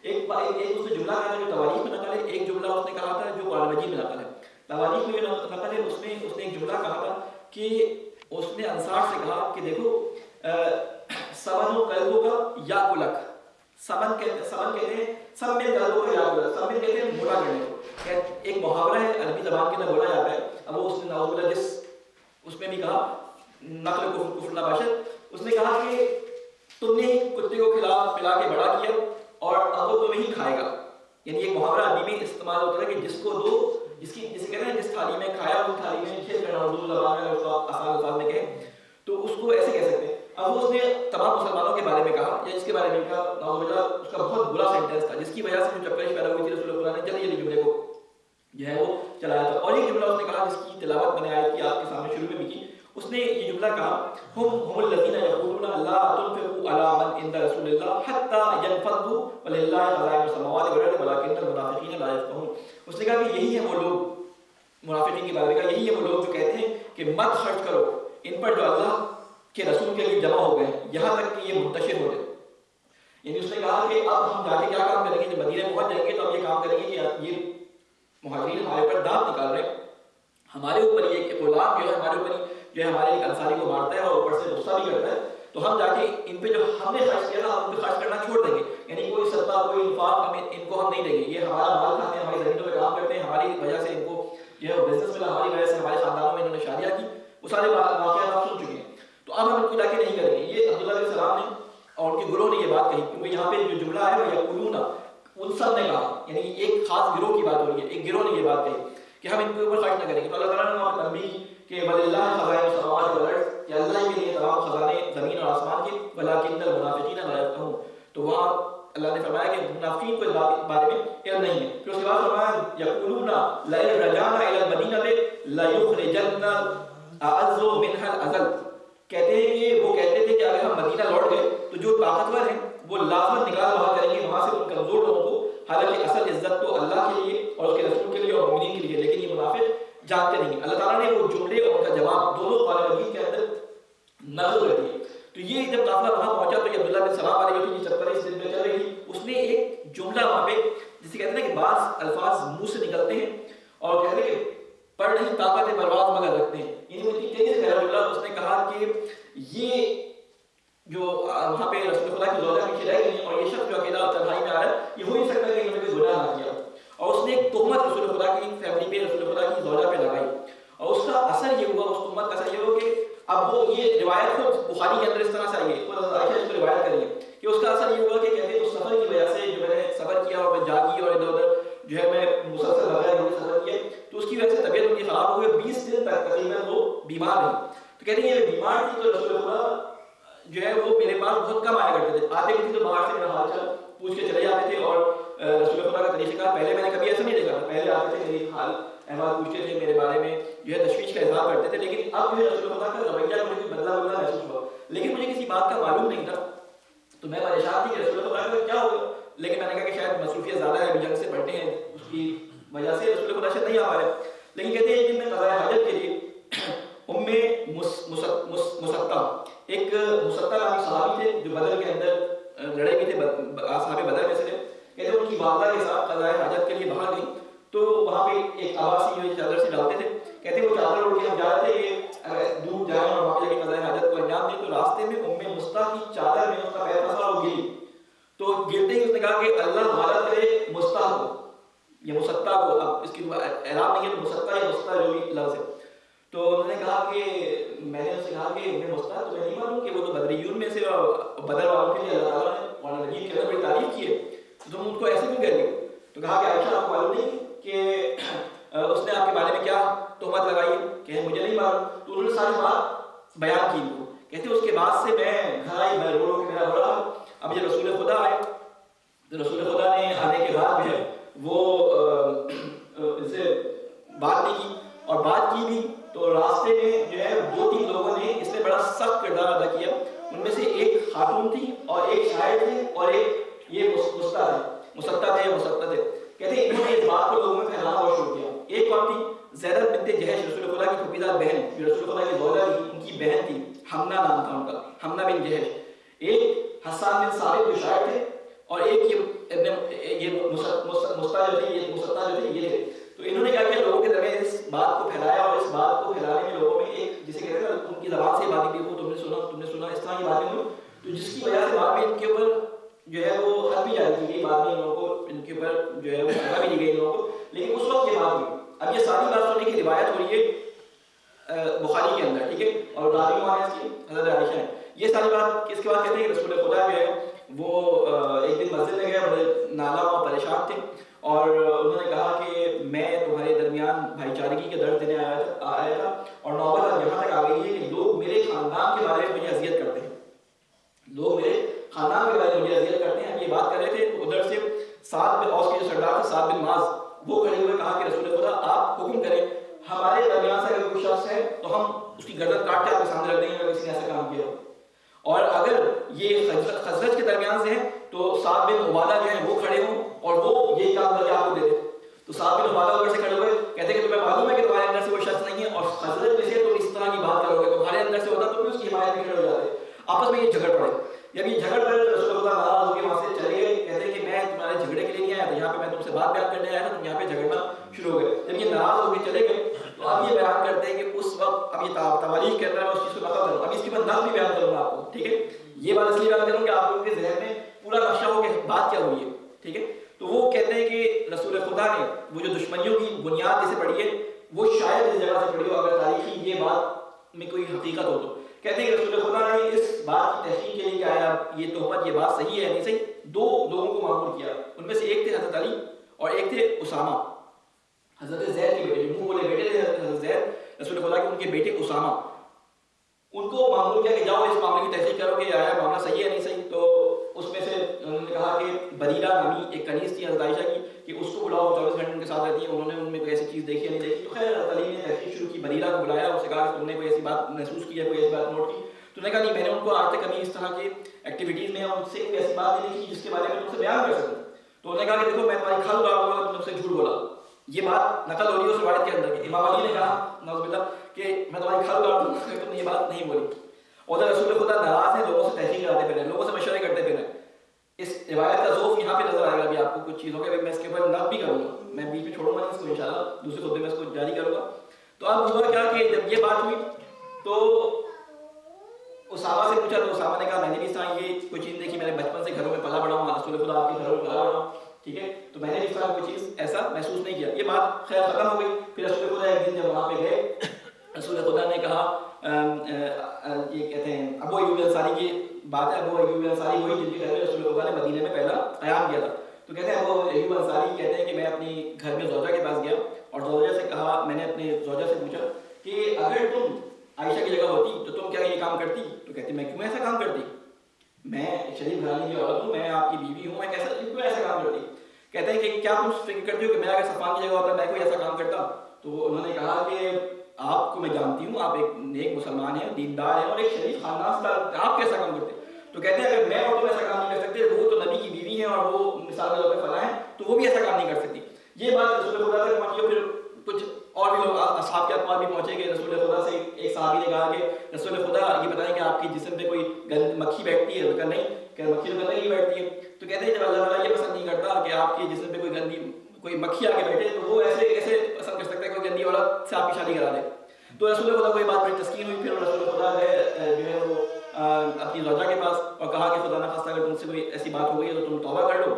ایک اس نے جملہ کہا جو تواریخ میں نقل ہے, ایک جملہ اس نے کہا تھا جو قرآن مجید میں نقل ہے. تواریخ میں جو نقل ہے اس نے ایک جملہ کہا تھا کہ اس نے انصار سے کہا کہ دیکھو سمن و قلبوں کا یا کلک, سمن کہتے ہیں سب میں قلبوں کا یا کلک, سب میں کہتے ہیں موٹا کرنے کو. ایک محاورہ ہے عربی زبان کے اندر بولا جاتا ہے. اب وہ اس نے نعوذ باللہ جس اس میں بھی کہا نقل کفر نباشت, اس نے کہا کہ تم نے کتے کو پلا کے بڑا کیا اور اب وہ تمہیں ہی کھائے گا. یعنی ایک محاورہ عربی میں استعمال ہوتا ہے کہ جس کو دو جسے کہتے ہیں جس تھالی میں کھایا اس تھالی میں کھیل کرنا, اردو زبان میں اس کو آسان الفاظ میں کہیں تو اس کو ایسے کہہ سکتے ہیں. اب وہ اس نے تمام مسلمانوں کے بارے میں کہا یا اس کے بارے میں کہا نعوذ باللہ, اس کا بہت برا سینٹینس تھا جس کی وجہ سے جو چپکش پیدا ہوئی تھی رسول اللہ نے جلدی جملے کو جو ہے وہ چلایا تھا. اور ایک جملہ اس نے کہا جس کی تلاوت میں نے آیت کی آپ کے سامنے شروع میں بھی کی. اس نے یہ جملہ کہا ہم الذین یقولون لا تنفقوا علی من عند رسول اللہ حتی ينفضوا وللہ خزائن السماوات والارض ولکن المنافقین لا یفقهون. اس نے کہا کہ یہی ہے وہ لوگ, منافقین کے بارے میں کہا یہی ہے وہ لوگ جو کہتے ہیں کہ مت خرچ کرو ان پر جو اللہ کے رسول کے لیے جمع ہو گئے یہاں تک کہ یہ منتشر ہو جائے. یعنی اس نے کہا کہ اب ہم جا کے کیا کام کریں گے, جب مدینے پہنچ جائیں گے تو اب یہ کام کریں گے کہ یہ مہاجرین ہمارے پر دانت نکال رہے ہیں, ہمارے اوپر یہ غلام جو ہے ہمارے اوپر جو ہے ہمارے ایک انصاری کو مارتا ہے اور اوپر سے غصہ بھی کرتا ہے, تو ہم جا کے ان پہ جو ہم نے خرچ کیا تھا ہم ان پہ خرچ کرنا چھوڑ دیں گے. یعنی کوئی صدقہ کوئی انفاق ان کو ہم نہیں دیں گے, یہ ہمارا مال کھاتے ہیں, ہماری زمینوں پہ کام کرتے ہیں, ہماری وجہ سے ان کو جو ہے بزنس ملا, ہماری وجہ سے ہمارے خاندانوں میں انہوں نے شادیاں کی, وہ سارے واقعات آپ سن چکے ہیں. تو اب ہم ان کو جا کے نہیں کریں گے. یہ عبداللہ علیہ السلام نے اور ان کے گروہ نے یہ بات کہی, کیونکہ یہاں پہ جو جملہ ہے وہ یقولون ان سب نے کہا, یعنی ایک خاص گروہ کی بات ہو رہی ہے, ایک گروہ نے یہ بات کہی کہ ہم ان کے اوپر خرچ نہ کریں گے. تو اللہ تعالیٰ نے وہاں پر تنبیہ کہ وللہ خزائن السماوات والارض, کہ اللہ کے لیے تمام خزانے زمین اور آسمان کے, ولکن المنافقین لا یفقهون. تو وہاں اللہ نے فرمایا کہ منافقین کو اس بارے میں علم نہیں ہے. پھر اس کے بعد فرمایا یقولون لئن رجعنا الى المدینہ لیخرجن اعز منها الاذل. کہتے ہیں کہ وہ کہتے تھے کہ اگر ہم مدینہ لوٹ گئے تو جو طاقتور ہیں وہ لازمت نکال باہر کریں گے وہاں سے ان کمزور لوگوں کو, حالانکہ اصل عزت تو اللہ کے لیے اور اس کے رسول کے لیے اور مومنین کے لیے, لیکن یہ منافق جانتے نہیں. اللہ تعالیٰ نے وہ جملے اور ان کا جواب دونوں قرآن مجید کے اندر نقل کر دیے. تو یہ جب قافلہ وہاں پہنچا تو یہ عبداللہ بن سلام علیہ وسلم کی چکر اس دن میں چل رہی تھی, اس نے ایک جملہ وہاں پہ جسے کہتے ہیں کہ بعض الفاظ منہ سے نکلتے ہیں اور کہتے ہیں کہ پڑھ نہیں طاقت پرواز مگر رکھتے ہیں, یعنی وہ اتنی تیزی سے کہہ رہا. اس نے کہا کہ یہ جو وہاں پہ رسول خدا کی زوجہ پیچھے رہ گئی اور یہ شخص جو اکیلا تنہائی میں آ رہا ہے یہ ہو نہیں سکتا کہ انہوں نے کوئی گناہ نہ کیا. اور اس نے ایک تہمت رسول خدا کی فیملی پہ, رسول خدا کی زوجہ پہ لگائی, اور اس کا اثر یہ ہوا, اس تہمت کا اثر یہ ہوا کہ اب وہ یہ روایت خود بخاری کے اندر اس طرح سے آئی ہے, خود عائشہ اس کو روایت کری ہے کہ اس کا اثر یہ ہوا کہ کہتے ہیں اس سفر کی وجہ سے جو میں نے سفر کیا اور میں جاگی اور ادھر ادھر جو ہے میں مسلسل وغیرہ سفر کیا, تو اس کی وجہ سے طبیعت ان کی خراب ہو گئی, 20 دن تک تقریباً وہ بیمار رہی. تو کہتے ہیں یہ بیمار تھی تو رسول خدا جو ہے وہ میرے پاس بہت کم آیا کرتے تھے, آتے بھی تھے تو باہر سے میرا حال چال پوچھ کے چلے جاتے تھے. اور رسول خدا کا طریقہ کار پہلے میں نے کبھی ایسا نہیں دیکھا تھا, پہلے آتے تھے میری حال احوال پوچھتے تھے, میرے بارے میں جو ہے تشویش کا اظہار کرتے تھے, لیکن اب جو ہے رسول خدا کا رویہ مجھے کوئی بدلا محسوس ہوا, لیکن مجھے کسی بات کا معلوم نہیں تھا. تو میں پریشان تھی کہ رسول خدا کا کیا ہوگا, لیکن میں نے کہا کہ شاید مصروفیت زیادہ ہے, جنگ سے پڑھتے ہیں, اس کی وجہ سے رسول خدا شاید نہیں آ پا رہے. لیکن کہتے ہیں کہ میں قضاء حاجت کے لیے مسطہ, ایک مسطہ نامی صحابی تھے جو بدر کے اندر لڑے ہوئے تھے, صحابہ بدر میں سے تھے. کہتے ہیں ان کی والدہ کے ساتھ قضاء حاجت کے لیے باہر گئی, تو وہاں پہ ایک آواسی جو چادر سے ڈالتے تھے. کہتے ہیں وہ چادر اڑ کے ہم جا رہے تھے کہ دور جائیں اور وہاں پہ جا کے قضاء حاجت کو انجام دیں, تو راستے میں مستہ کی چادر میں اس کا پیر پھنسا اور گری. تو گرتے ہی اس نے کہا کہ اللہ مدد کرے مستہ کو, یہ مسطہ کو, اب اس کی اعراب نہیں ہے تو مسطہ یا مستہ جو بھی لفظ ہے. تو انہوں نے کہا کہ میں نے ان سے کہا کہ میں مستہ تو میں نہیں مانوں کہ وہ تو بدریون میں سے بدر والوں کے لیے اللہ تعالیٰ نے قرآن مجید کے اندر بڑی تعریف کی ہے, تو تم ان کو ایسے کیوں کہہ رہے ہو. تو کہا کہ عائشہ آپ کو معلوم نہیں کہ اس نے آپ کے بارے میں کیا تہمت لگائی ہے, کہ مجھے نہیں معلوم. تو انہوں نے ساری بات بیان کی ان کو. کہتے اس کے بعد سے میں گھر آئی, میں رو کے میرا بڑا. اب جب رسول خدا آئے تو رسول خدا نے آنے کے بعد جو ہے وہ ان سے بات نہیں کی, اور بات کی بھی تو راستے میں جو ہے 2-3 لوگوں نے اس میں بڑا سخت کردار ادا کیا. ان میں سے ایک خاتون تھی اور ایک شاعر تھے اور ایک یہ مسطہ تھے. کہتے ہیں انہوں نے اس بات کو لوگوں میں پھیلانا اور شروع کیا. ایک کون تھی؟ زینب بنت جہش, رسول خدا کی پھوپھی دار بہن, جو رسول خدا کی زوجہ تھی, ان کی بہن تھی. حمنا نام تھا ان کا، حمنا بن جہش. ایک حسان بن ثابت جو شاعر تھے، اور ایک یہ مستا جو تھے، یہ تھے. تو انہوں نے کیا کیا، لوگوں کے درمیان اس بات کو پھیلایا، اور اس بات کو پھیلانے میں لوگوں میں ایک جسے کہتے ہیں ان کی زبان سے باتیں بھی وہ تم نے سنا اس طرح کی باتیں ہوئی، تو جس کی وجہ سے بعد میں ان کے اوپر جو ہے وہ حد بھی جاری کی گئی، بعد میں ان لوگوں کو ان کے اوپر جو ہے وہ سزا بھی دی گئی ان لوگوں کو. لیکن اس وقت یہ بات ہوئی. اب یہ ساری بات سننے کی روایت ہو رہی ہے بخاری کے اندر، ٹھیک ہے، اور راوی کون ہے اس کی، حضرت عائشہ ہے. یہ ساری بات کس کے بعد کہتے ہیں کہ رسول خدا جو ہے وہ ایک دن مسجد میں گئے، بڑے نالا اور پریشان تھے، اور انہوں نے کہا کہ میں تمہارے درمیان بھائی چارگی کے درد دینے آیا تھا، اور نوبت اب یہاں تک آ گئی ہے کہ لوگ میرے خاندان کے بارے میں مجھے اذیت کرتے ہیں، لوگ میرے خاندان کے بارے میں مجھے اذیت کرتے ہیں. یہ بات کر رہے تھے تو ادھر سے سعد بن اوس کے جو سردار تھے، سعد بن معاذ، وہ کھڑے ہوئے کہا کہ رسول خدا آپ حکم کریں، ہمارے درمیان سے اگر کوئی شخص ہے تو ہم اس کی گردن کاٹ کے آپ کے سامنے رکھ دیں گے اگر کسی نے ایسا کام کیا، اور اگر یہ خزرج کے درمیان سے ہے تو سعد بن عبادہ جو ہے وہ کھڑے ہوں اور وہ یہی کام کر کے آپ کو دے دے. تو سعد بن عبادہ ادھر سے کھڑے ہوئے، کہتے ہیں کہ تمہیں معلوم ہے کہ تمہارے اندر سے وہ شخص نہیں ہے، اور خزرج میں سے تم اس طرح کی بات کرو گے، تمہارے اندر سے ہوتا تو بھی اس کی حمایت میں کھڑے ہو جاتے. آپس میں یہ جھگڑ پڑے. جب یہ جھگڑ پڑے تو رسول اللہ ناراض ہو کے وہاں سے چلے گئے. کہتے ہیں کہ میں تمہارے جھگڑے کے لیے نہیں آیا تھا، یہاں پہ میں تم سے بات بیان کرنے آیا تھا، تم یہاں پہ جھگڑنا شروع ہو گئے. جب یہ ناراض ہو کے چلے گئے تو اب یہ بیان کرتے ہیں کہ اس وقت، اب یہ تواریخ کے اندر میں اس چیز کو نقل کروں، اب اس کے بعد نقل بھی بیان کروں گا آپ کو، ٹھیک ہے. یہ بات اس لیے بیان کروں کہ آپ لوگوں کے ذہن میں پورا نقشہ ہو کہ بات کیا ہوئی ہے، ٹھیک ہے. تو وہ کہتے ہیں کہ رسول خدا نے وہ جو دشمنیوں کی بنیاد جسے پڑھی ہے وہ شاید اس جگہ سے پڑھی ہو، اگر تاریخی یہ بات میں کوئی حقیقت ہو تو. کہتے ہیں کہ رسول خدا نے اس بات کی تحقیق کے لیے کہ آیا یہ تہمت، یہ بات صحیح ہے نہیں صحیح، دو لوگوں کو مأمور کیا. ان میں سے ایک تھے حضرت علی اور ایک تھے اسامہ، حضرت زید کے بیٹے، منہ بولے بیٹے تھے حضرت زید، رسول خدا کے ان کے بیٹے اسامہ. ان کو مأمور کیا کہ جاؤ اس معاملے کی تحقیق کرو کہ آیا معاملہ صحیح ہے نہیں صحیح. تو اس میں سے انہوں نے کہا کہ بریرہ نامی ایک کنیز تھی حضرت عائشہ کی، کہ اس کو بلاؤ، 24 گھنٹے ان کے ساتھ رہتی ہے، انہوں نے ان میں کوئی ایسی چیز دیکھی یا نہیں دیکھی. تو خیر حضرت علی نے تحقیق شروع کی، بریرہ کو بلایا، اس سے کہا کہ تم نے کوئی ایسی بات محسوس کی ہے، کوئی ایسی بات نوٹ کی؟ تو نے کہا نہیں، میں نے ان کو آج تک کبھی اس طرح کی ایکٹیویٹیز میں ان سے کوئی ایسی بات نہیں کی جس کے بارے میں تم سے بیان کر سکوں. تو انہوں نے کہا کہ دیکھو میں تمہاری کھال اڑاؤں گا، تم سے جھوٹ بولا. یہ بات نقل ہو رہی ہے اس روایت کے اندر کہ امام علی نے کہا نعوذ باللہ کہ میں تمہاری کھال اڑاؤں گا، تم نے یہ بات نہیں بولی. اور رسول خدا ناراض ہیں، لوگوں سے تحقیق کراتے پھر لوگوں سے مشورے کرتے پھر. اس روایت کا ذوق یہاں پہ نظر آئے گا ابھی آپ کو کچھ چیزوں کے، میں اس کے اوپر نقل بھی کروں گا، میں بیچ میں چھوڑوں گا نہیں اس کو، انشاءاللہ دوسرے خطبے میں اس کو جاری کروں گا. تو اب ہوا کیا کہ جب یہ بات ہوئی تو اسامہ سے پوچھا، تو اسامہ نے کہا میں نے بھی اس طرح یہ کوئی چیز دیکھی، میں نے بچپن سے گھروں میں پلا بڑا ہوں، رسول خدا آپ کے گھروں میں پلا بڑا ہوں، ٹھیک ہے، تو میں نے اس طرح کوئی چیز ایسا محسوس نہیں کیا. یہ بات خیر ختم ہو گئی. پھر رسول خدا ایک دن جب وہاں پہ گئے، رسول خدا نے کہا یہ کہتے ہیں ابو ایوب انصاری کی بات ہے، ابو ایوب انصاری وہی جن کے گھر میں رسول خدا نے مدینے میں پہلا قیام کیا تھا. تو کہتے ہیں ابو ایوب انصاری کہتے ہیں کہ میں اپنی گھر میں زوجہ کے پاس گیا اور زوجہ سے کہا، میں نے اپنے زوجہ سے پوچھا کہ اگر تم عائشہ کی جگہ ہوتی تو تم کیا یہ کام کرتی؟ تو کہتی میں کیوں ایسا کام کرتی، میں شریف گھرانے کی عورت ہوں، میں آپ کی بیوی ہوں، میں کیوں ایسا کام کرتی؟ کہتے ہیں کہ کیا تم فکر کرتی ہو کہ میں اگر صفوان کی جگہ ہوتا میں کوئی ایسا کام کرتا؟ تو انہوں نے کہا کہ آپ کو میں جانتی ہوں، آپ ایک نیک مسلمان ہیں، دیندار ہیں اور ایک شریف خاندان سے، آپ کیسا کام کرتے؟ تو کہتے ہیں اگر میں اور تم ایسا کام نہیں کر سکتے، وہ تو نبی کی بیوی ہیں اور وہ مثال کے طور پہ فلاں ہیں، تو وہ بھی ایسا کام نہیں کر سکتی. یہ بات رسول خدا تک پہنچی. اور پھر کچھ اور بھی لوگ اصحاب کے اقوال بھی پہنچے کہ رسول خدا سے ایک صحابی نے کہا کہ رسول خدا یہ بتائیں کہ آپ کی جسم پہ کوئی مکھی بیٹھتی ہے؟ تو نہیں، کہ مکھی تو گندگی بیٹھتی ہے. تو کہتے ہیں جب اللہ تعالیٰ یہ پسند نہیں کرتا کہ آپ کی جسم پہ کوئی مکھی آ کے بیٹھے، تو وہ ایسے پسند کر سکتا ہے کہ کوئی گندی عورت سے آپ کی شادی کرا دے. تو رسول خدا کو یہ بات بڑی تسکین ہوئی. پھر رسول خدا جو ہے وہ اپنی زوجہ کے پاس اور کہا کہ خدا نخواستہ اگر تم سے کوئی ایسی بات ہو گئی ہے تو تم توبہ کر لو،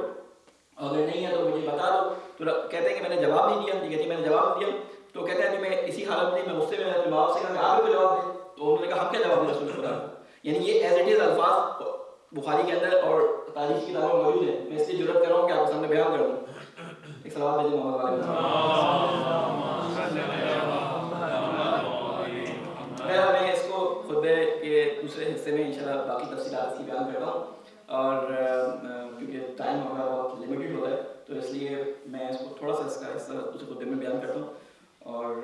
اگر نہیں ہے تو مجھے بتا دو. تو کہتے ہیں کہ میں نے جواب نہیں دیا. یہ کہتی میں نے جواب دیا. تو کہتے ہیں کہ میں اسی حالت میں غصے میں اپنے باپ سے کہا کہ آپ کو جواب دیں. تو انہوں نے کہا ہم کیا جواب دیں رسول خدا کو؟ یعنی یہ ایز اٹ از الفاظ بخاری کے اندر اور تاریخ کی کتابوں میں موجود ہیں. میں اس لیے جرأت کر رہا ہوں کہ آپ کے سامنے بیان کر دوں. ایک سوال بھیجیں محمد علیہ میں اس کو خطبے کے دوسرے حصے میں انشاءاللہ باقی تفصیلات اس کی بیان کرتا ہوں. اور کیونکہ ٹائم ہمارا بہت لمیٹڈ ہوتا ہے تو اس لیے میں اس کو تھوڑا سا اس کا حصہ دوسرے خطبے میں بیان کرتا ہوں اور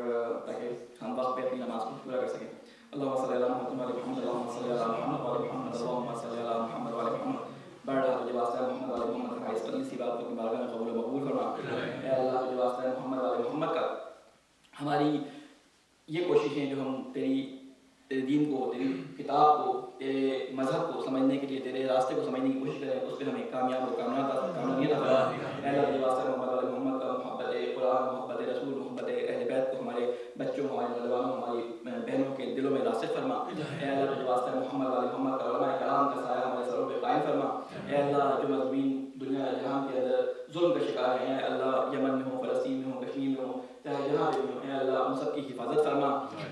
تاکہ ہم وقت پہ اپنی نماز کو پورا کر سکیں. اللہم صلی علی محمد و محمد، اللہم صلی علی محمد و محمد، اللہم صلی علی محمد و محمد. بڑا تجھے واسطہ محمد و محمد کا اس پتلی سی بات کو اپنی بارگاہ میں قبول و مقبول فرما. اے اللہ تجھے واسطہ محمد و محمد کا ہماری یہ کوششیں جو ہم تیری تیرے دین کو، تیری کتاب کو، تیرے مذہب کو سمجھنے کے لیے، تیرے راستے کو سمجھنے کی کوشش کریں، اس پہ ہمیں کامیاب و کامیابیت عطا فرما۔ اے اللہ تیرے واسطے محمد علی محمد کا محبت قرآن، محبت رسول، محبت اہل بیت کو ہمارے بچوں، ہمارے نوجوانوں، ہماری بہنوں کے دلوں میں راسخ فرما۔ اے اللہ تیرے واسطے محمد علی محمد کا علماء کرام کا سایہ ہمارے سروں پہ قائم فرما۔ اے اللہ جو مظلومین دنیا جہان کے اندر ظلم کا شکار ہیں، اے اللہ یمن میں ہوں، فلسطین میں ہوں، کشمیر میں ہوں، چاہے جہاں پہ بھی ہوں، اے اللہ ان سب کی حفاظت فرما۔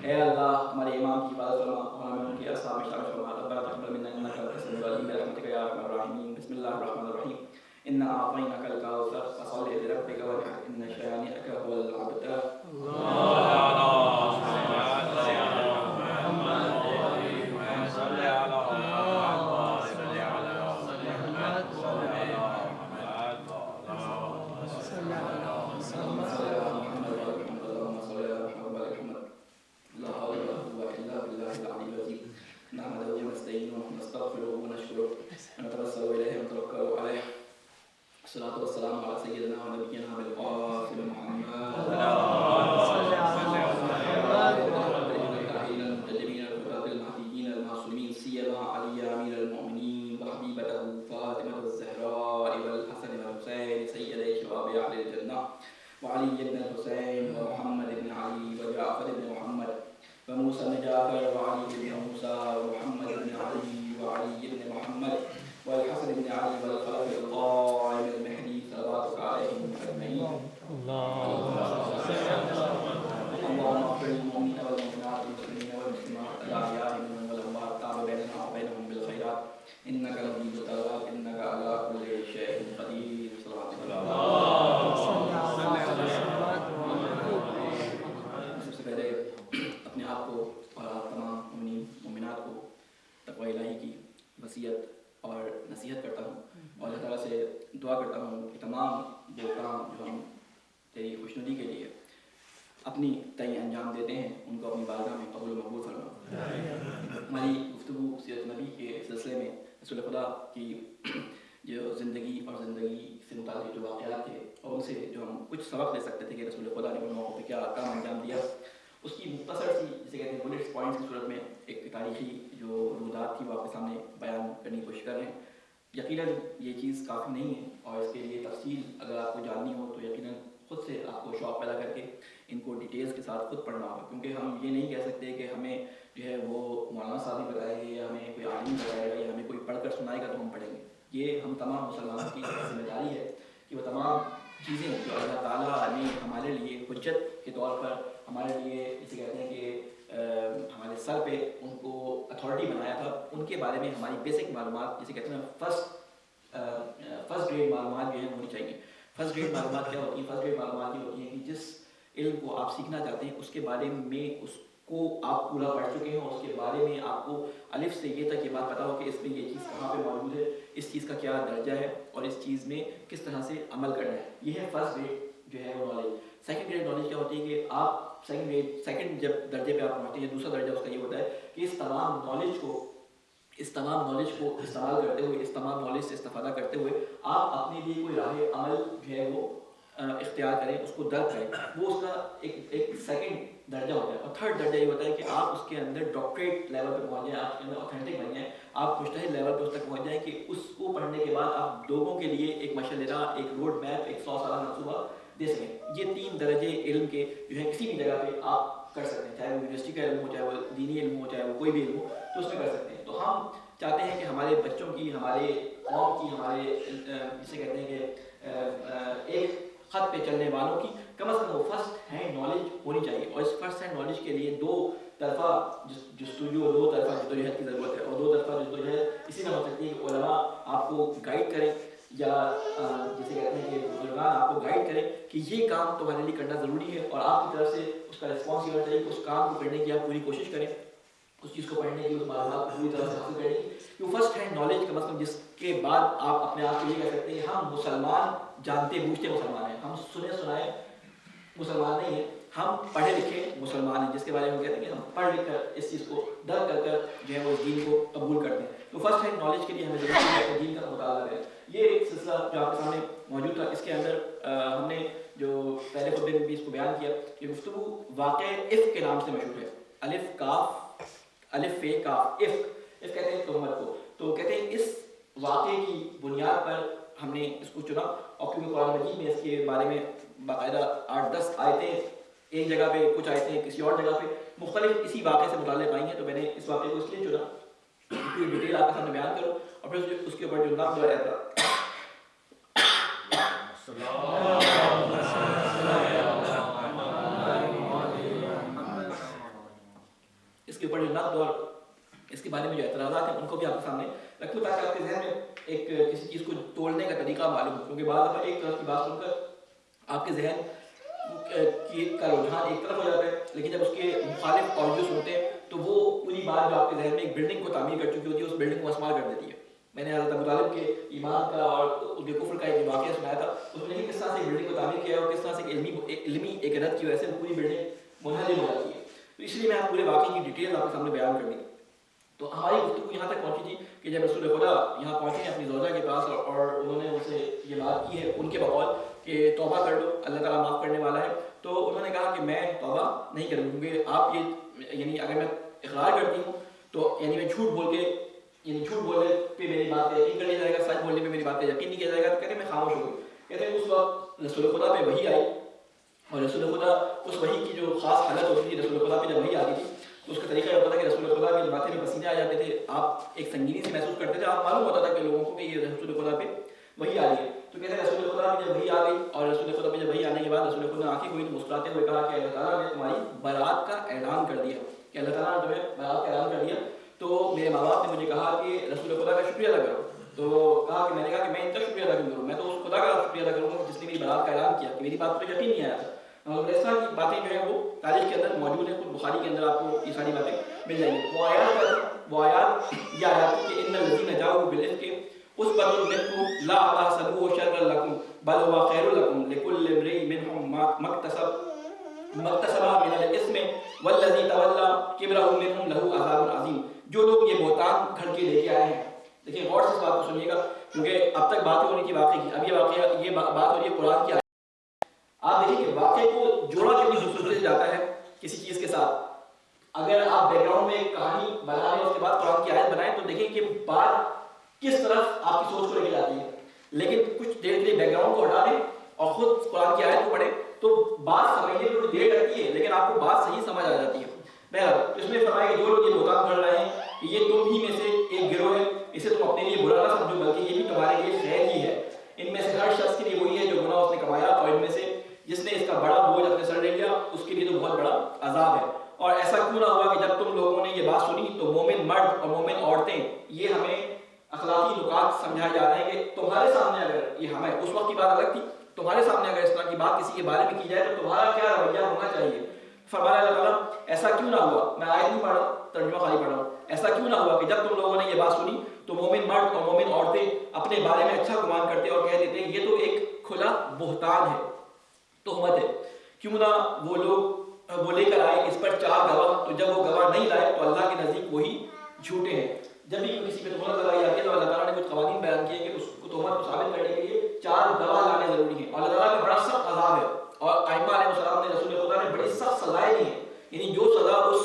اے اللہ ہمارے امام کی حفاظت فرما اور ہمیں ان کے اصحاب میں شامل فرما۔ ربنا تقبل منا انک انت السمیع العلیم برحمتک یا ارحم الراحمین۔ بسم اللہ الرحمن الرحیم۔ انا اعطیناک الکوثر فصل لربک وانحر ان شانئک هو الابتر۔ الصلاة والسلام على سيدنا ونبينا بالقاسم محمد المنتجبين الفتاة المهديين المعصومين سيما علي أمير المؤمنين وحبيبته فاطمة الزهراء والحسن والحسين سيدي شباب أهل الجنة وعلي بن الحسين ومحمد بن علي وجعفر بن محمد وموسى بن جعفر وعلي بن موسى ومحمد بن علي وعلي بن محمد والحسن بن علي والخلف القائم المهدي صلواتك عليهم اجمعين. اللهم اغفر للمؤمنين والمؤمنات والمسلمين والمسلمات الاحياء منهم والاموات تاب بيننا وبينهم بالخيرات انك مجيب الدعوات انك على كل شيء قدير. صلوات سب سے پہلے اپنے آپ کو اور تمام مومنین مومنات کو تقوی الہی کی وصیت اور نصیحت کرتا ہوں اور اللہ تعالیٰ سے دعا کرتا ہوں کہ تمام جو کام جو ہم تیری خوشنودی کے لیے اپنی تئیں انجام دیتے ہیں ان کو اپنی بارگاہ میں قبول و مقبول فرما۔ ہماری گفتگو سیرت نبی کے سلسلے میں رسول خدا کی جو زندگی اور زندگی سے متعلق جو واقعات تھے اور ان سے جو ہم کچھ سبق لے سکتے تھے کہ رسول خدا نے ان موقعوں پہ کیا کام انجام دیا، اس کی مختصر سی جسے کہتے ہیں بلٹس پوائنٹس کی صورت میں ایک تاریخی جو رودات تھی وہ آپ کے سامنے بیان کرنے کی کوشش کر رہے ہیں۔ یقیناً یہ چیز کافی نہیں ہے اور اس کے لیے تفصیل اگر آپ کو جاننی ہو تو یقیناً خود سے آپ کو شوق پیدا کر کے ان کو ڈیٹیلز کے ساتھ خود پڑھنا ہوگا، کیونکہ ہم یہ نہیں کہہ سکتے کہ ہمیں جو ہے وہ مولانا صاحب ہی بتائیں گے یا ہمیں کوئی عالم بتائے گا یا ہمیں کوئی پڑھ کر سنائے گا تو ہم پڑھیں گے۔ یہ ہم تمام مسلمانوں کی ذمہ داری ہے کہ وہ تمام چیزیں جو اللہ تعالیٰ نے ہمارے لیے حجت کے طور پر ہمارے لیے جسے کہتے ہیں کہ ہمارے سر پہ ان کو اتھارٹی بنایا تھا، ان کے بارے میں ہماری بیسک معلومات جسے کہتے ہیں فرسٹ گریڈ معلومات جو ہیں ہونی چاہیے۔ فرسٹ گریڈ معلومات کیا ہوتی ہیں؟ فرسٹ گریڈ معلومات یہ ہوتی ہیں کہ جس علم کو آپ سیکھنا چاہتے ہیں اس کے بارے میں اس کو آپ پورا پڑھ چکے ہیں اور اس کے بارے میں آپ کو الف سے یہ تک یہ بات پتا ہو کہ اس میں یہ چیز کہاں پہ موجود ہے، اس چیز کا کیا درجہ ہے اور اس چیز میں کس طرح سے عمل کرنا ہے۔ یہ ہے فرسٹ گریڈ جو ہے وہ نالج۔ سیکنڈ گریڈ نالج کیا ہوتی ہے کہ آپ سیکنڈ جب درجے پہ آپ پہنچتے ہیں، دوسرا درجہ اس کا یہ ہوتا ہے کہ اس تمام نالج کو استعمال کرتے ہوئے، اس تمام نالج سے استفادہ کرتے ہوئے آپ اپنے لیے کوئی راہ عمل جو ہے وہ اختیار کریں، اس کو درک کریں۔ وہ اس کا ایک سیکنڈ درجہ ہوتا ہے۔ اور تھرڈ درجہ یہ ہوتا ہے کہ آپ اس کے اندر ڈاکٹریٹ لیول پہ پہنچ جائیں، آپ کے اندر اوتھینٹک بن جائیں، آپ مجتہد لیول پہ اس تک پہنچ جائیں کہ اس کو پڑھنے کے بعد آپ لوگوں کے لیے ایک مشورہ، ایک روڈ میپ، ایک 100 سالہ منصوبہ دے سکیں۔ یہ 3 درجے علم کے جو ہے کسی بھی جگہ پہ آپ کر سکتے ہیں، چاہے وہ یونیورسٹی کا علم ہو، چاہے وہ دینی علم ہو، چاہے وہ کوئی بھی علم ہو، تو اس میں کر سکتے ہیں۔ تو ہم چاہتے ہیں کہ ہمارے بچوں کی، ہمارے قوم کی، ہمارے جسے کہتے ہیں کہ ایک خط پہ چلنے والوں کی کم از کم وہ فرسٹ ہینڈ نالج ہونی چاہیے۔ اور اس فرسٹ ہینڈ نالج کے لیے 2 طرفہ جستجو، 2 طرفہ جدوجہد کی ضرورت ہے۔ اور 2 طرفہ جدوجہد اسی میں ہو سکتی ہے کہ علماء آپ کو گائیڈ کریں یا جسے کہتے ہیں کہ بزرگان آپ کو گائیڈ کریں کہ یہ کام تمہارے لیے کرنا ضروری ہے اور آپ کی طرف سے اس کا رسپانس یہ ہونا چاہیے کہ اس کام کو کرنے کی آپ پوری کوشش کریں، اس چیز کو پڑھنے کی، اس معلومات کو پوری طرح سے حاصل کرنے کی۔ کہ فرسٹ ہینڈ نالج کا مطلب جس کے بعد آپ اپنے آپ کو یہ کہہ سکتے ہیں کہ ہم مسلمان جانتے بوجھتے مسلمان ہیں، ہم سنے سنائے مسلمان نہیں ہیں، ہم پڑھے لکھے مسلمان ہیں، جس کے بارے میں کہتے ہیں کہ ہم پڑھ لکھ کر اس چیز کو درک کر کر جو ہے وہ اس دین کو قبول کرتے ہیں۔ تو فرسٹ ہینڈ نالج کے لیے ہمیں ضروری ہے کہ دین کا مطالعہ کریں۔ یہ ایک سلسلہ جو آپ کے سامنے موجود تھا، اس کے اندر ہم نے جو پہلے خطبے میں بھی اس کو بیان کیا کہ گفتگو واقع افک کے نام سے مشہور ہے۔ الف کاف الف فے کاف عفق کہتے ہیں تہمت کو. تو کہتے ہیں اس واقعے کی بنیاد پر ہم نے اس کو چنا, اور کیونکہ قرآن مجید میں اس کے بارے میں باقاعدہ 8-10 آیتیں ایک جگہ پہ, کچھ آیتیں کسی اور جگہ پہ مختلف اسی واقعے سے متعلق آئی ہیں, تو میں نے اس واقعے کو اس لیے چنا کہ ڈیٹیل آپ کے سامنے بیان کروں اور پھر اس کے اوپر جو نقد اور اعتراض اس کے اوپر جو نقد اور اس کے بارے میں جو اعتراضات ہیں ان کو بھی آپ کے سامنے رکھوں, تاکہ آپ کے ذہن میں ایک کسی چیز کو توڑنے کا طریقہ معلوم ہو. کیونکہ بعض دفعہ ایک طرف کی بات سن کر آپ کے ذہن کا رجحان ایک طرف ہو جاتا ہے, لیکن جب اس کے مخالف آڈیو سنتے ہیں تو وہ پوری بات جو آپ کے ذہن میں ایک بلڈنگ کو تعمیر کر چکی ہوتی ہے اس بلڈنگ کو مسمار کر دیتی ہے. میں نے حضرت ابو طالب کے ایمان کا اور ان کے کفر کا ایک واقعہ سنایا تھا, اس میں کس طرح سے بلڈنگ کو تعمیر کیا ہے اور کس طرح سے علمی ایک رد کی وجہ سے پوری بلڈنگ منہدم ہو جاتی ہے. تو اس لیے میں پورے واقعے کی ڈیٹیل آپ کے سامنے بیان کر دی. تو ہماری گفتگو یہاں تک پہنچی تھی کہ جب رسول خدا یہاں پہنچے ہیں اپنی زوجہ کے پاس اور انہوں نے ان سے یہ بات کی ہے ان کے بقول کہ توبہ کر لو, اللہ تعالیٰ معاف کرنے والا ہے. تو انہوں نے کہا کہ میں توبہ نہیں کروں, کیونکہ آپ یہ یعنی اگر میں اقرار کرتی ہوں تو یعنی میں جھوٹ بولنے پہ میری بات پہ یقین کر لیا جائے گا, سچ بولنے پہ میری بات پہ یقین نہیں کیا جائے گا. تو کہتے ہیں میں خاموش ہو گئی. کہتے ہیں اس وقت رسول خدا پہ وحی آئی, اور رسول خدا اس وحی کی جو خاص حالت ہوتی تھی رسول خدا پہ جب وحی آتی تھی تو اس کا طریقہ یہ ہوتا تھا کہ رسول خدا کے ماتھے میں پسینے آ جاتے تھے, آپ ایک سنگینی سے محسوس کرتے تھے, آپ معلوم ہوتا تھا کہ لوگوں کو کہ یہ رسول خدا پہ وحی آ رہی ہے. تو کہتے ہیں رسول خدا پہ جب وحی آ گئی اور رسول خدا پہ جب وحی آنے کے بعد رسول خدا آنکھیں ہوئی تو مسکراتے ہوئے کہا کہ اللہ تعالیٰ نے تمہاری برات کا اعلان کر دیا, کہ اللہ تعالیٰ نے تمہیں برات کا اعلان کر دیا. تو میرے ماں باپ نے مجھے کہا کہ رسول خدا کا شکریہ ادا کرو. تو کہا کہ میں نے کہا کہ میں ان کا شکریہ ادا کیوں کروں, میں تو اس خدا کا شکریہ ادا کروں گا جس نے میری برات کا اعلان کیا, کہ میری بات پر یقین نہیں آیا تھا. اور اس طرح کی باتیں جو ہیں وہ تاریخ کے اندر موجود ہیں, خود بخاری کے اندر آپ کو یہ ساری باتیں مل جائیں گی. وہ آیات یہ آیات کہ ان الذین جاؤوا بالافک عصبۃ منکم لا تحسبوه شرا لکم بل هو خیر لکم لکل امرئ منهم ما اکتسب من الاثم والذی تولى کبرہ منهم له عذاب عظیم. جو لوگ یہ بہتان گھڑ کے لے کے آئے ہیں, دیکھیں غور سے اس بات کو سنیے گا کیونکہ اب تک بات ہونی تھی واقعے کی, اب یہ بات ہو رہی ہے قرآن کی. آپ دیکھیں کہ واقعے کو جوڑا کتنی خوبصورتی سے جاتا ہے کسی چیز کے ساتھ. اگر آپ بیک گراؤنڈ میں ایک کہانی بنا لیں اس کے بعد قرآن کی آیت بنائیں تو دیکھیں کہ بات کس طرف آپ کی سوچ کو لے کے جاتی ہے. لیکن کچھ دیر کے لیے بیک گراؤنڈ کو ہٹا دیں اور خود قرآن کی آیت کو پڑھیں تو بات سمجھنے میں تھوڑی دیر لگتی ہے, لیکن آپ کو بات صحیح سمجھ آ جاتی ہے. بہرحال اس میں فرمایا کہ جو لوگ یہ بہتان کر رہے ہیں یہ تم ہی میں سے ایک گروہ ہے, اسے تم اپنے لیے برا نہ سمجھو بلکہ یہ بھی تمہارے لیے خیر ہی ہے. ان میں سے ہر شخص کے لیے وہی ہے جو گناہ اس نے کمایا, اور ان میں سے جس نے اس کا بڑا بوجھ اپنے سر لے لیا اس کے لیے تو بہت بڑا عذاب ہے. اور ایسا کیوں نہ ہوا کہ جب تم لوگوں نے یہ بات سنی تو مومن مرد اور مومن عورتیں, یہ ہمیں اخلاقی نکات سمجھائے جا رہے ہیں کہ تمہارے سامنے اگر یہ ہمیں اس وقت کی بات الگ تھی, تمہارے سامنے اگر اس طرح کی بات کسی کے بارے میں کی جائے تو تمہارا کیا رویہ ہونا چاہیے. فرمایا اللہ تعالیٰ ایسا کیوں نہ ہوا, میں آیت نہیں پڑھ رہا ترجمہ خالی پڑھ رہا ہوں, ایسا کیوں نہ ہوا کہ جب تم لوگوں نے یہ بات سنی تو مومن مرد اور مومن عورتیں اپنے بارے میں اچھا گمان کرتے اور کہہ دیتے یہ تو ایک کھلا بہتان ہے, تہمت ہے. کیوں نہ وہ لوگ وہ لے کر آئے اس پر 4 گواہ, تو جب وہ گواہ نہیں لائے تو اللہ کے نزدیک وہی جھوٹے ہیں. جب بھی کسی پہ تہمت لگائی جاتی ہے تو اللہ تعالیٰ نے کچھ قوانین بیان کیے کہ اس کو تہمت کو ثابت کرنے کے لیے 4 گواہ لانے ضروری ہیں, اور اللہ تعالیٰ کا بڑا سخت عذاب ہے. اور ائمہ علیہ السلام نے رسول خدا نے بڑی سخت سزائیں دی ہیں, یعنی جو سزا اس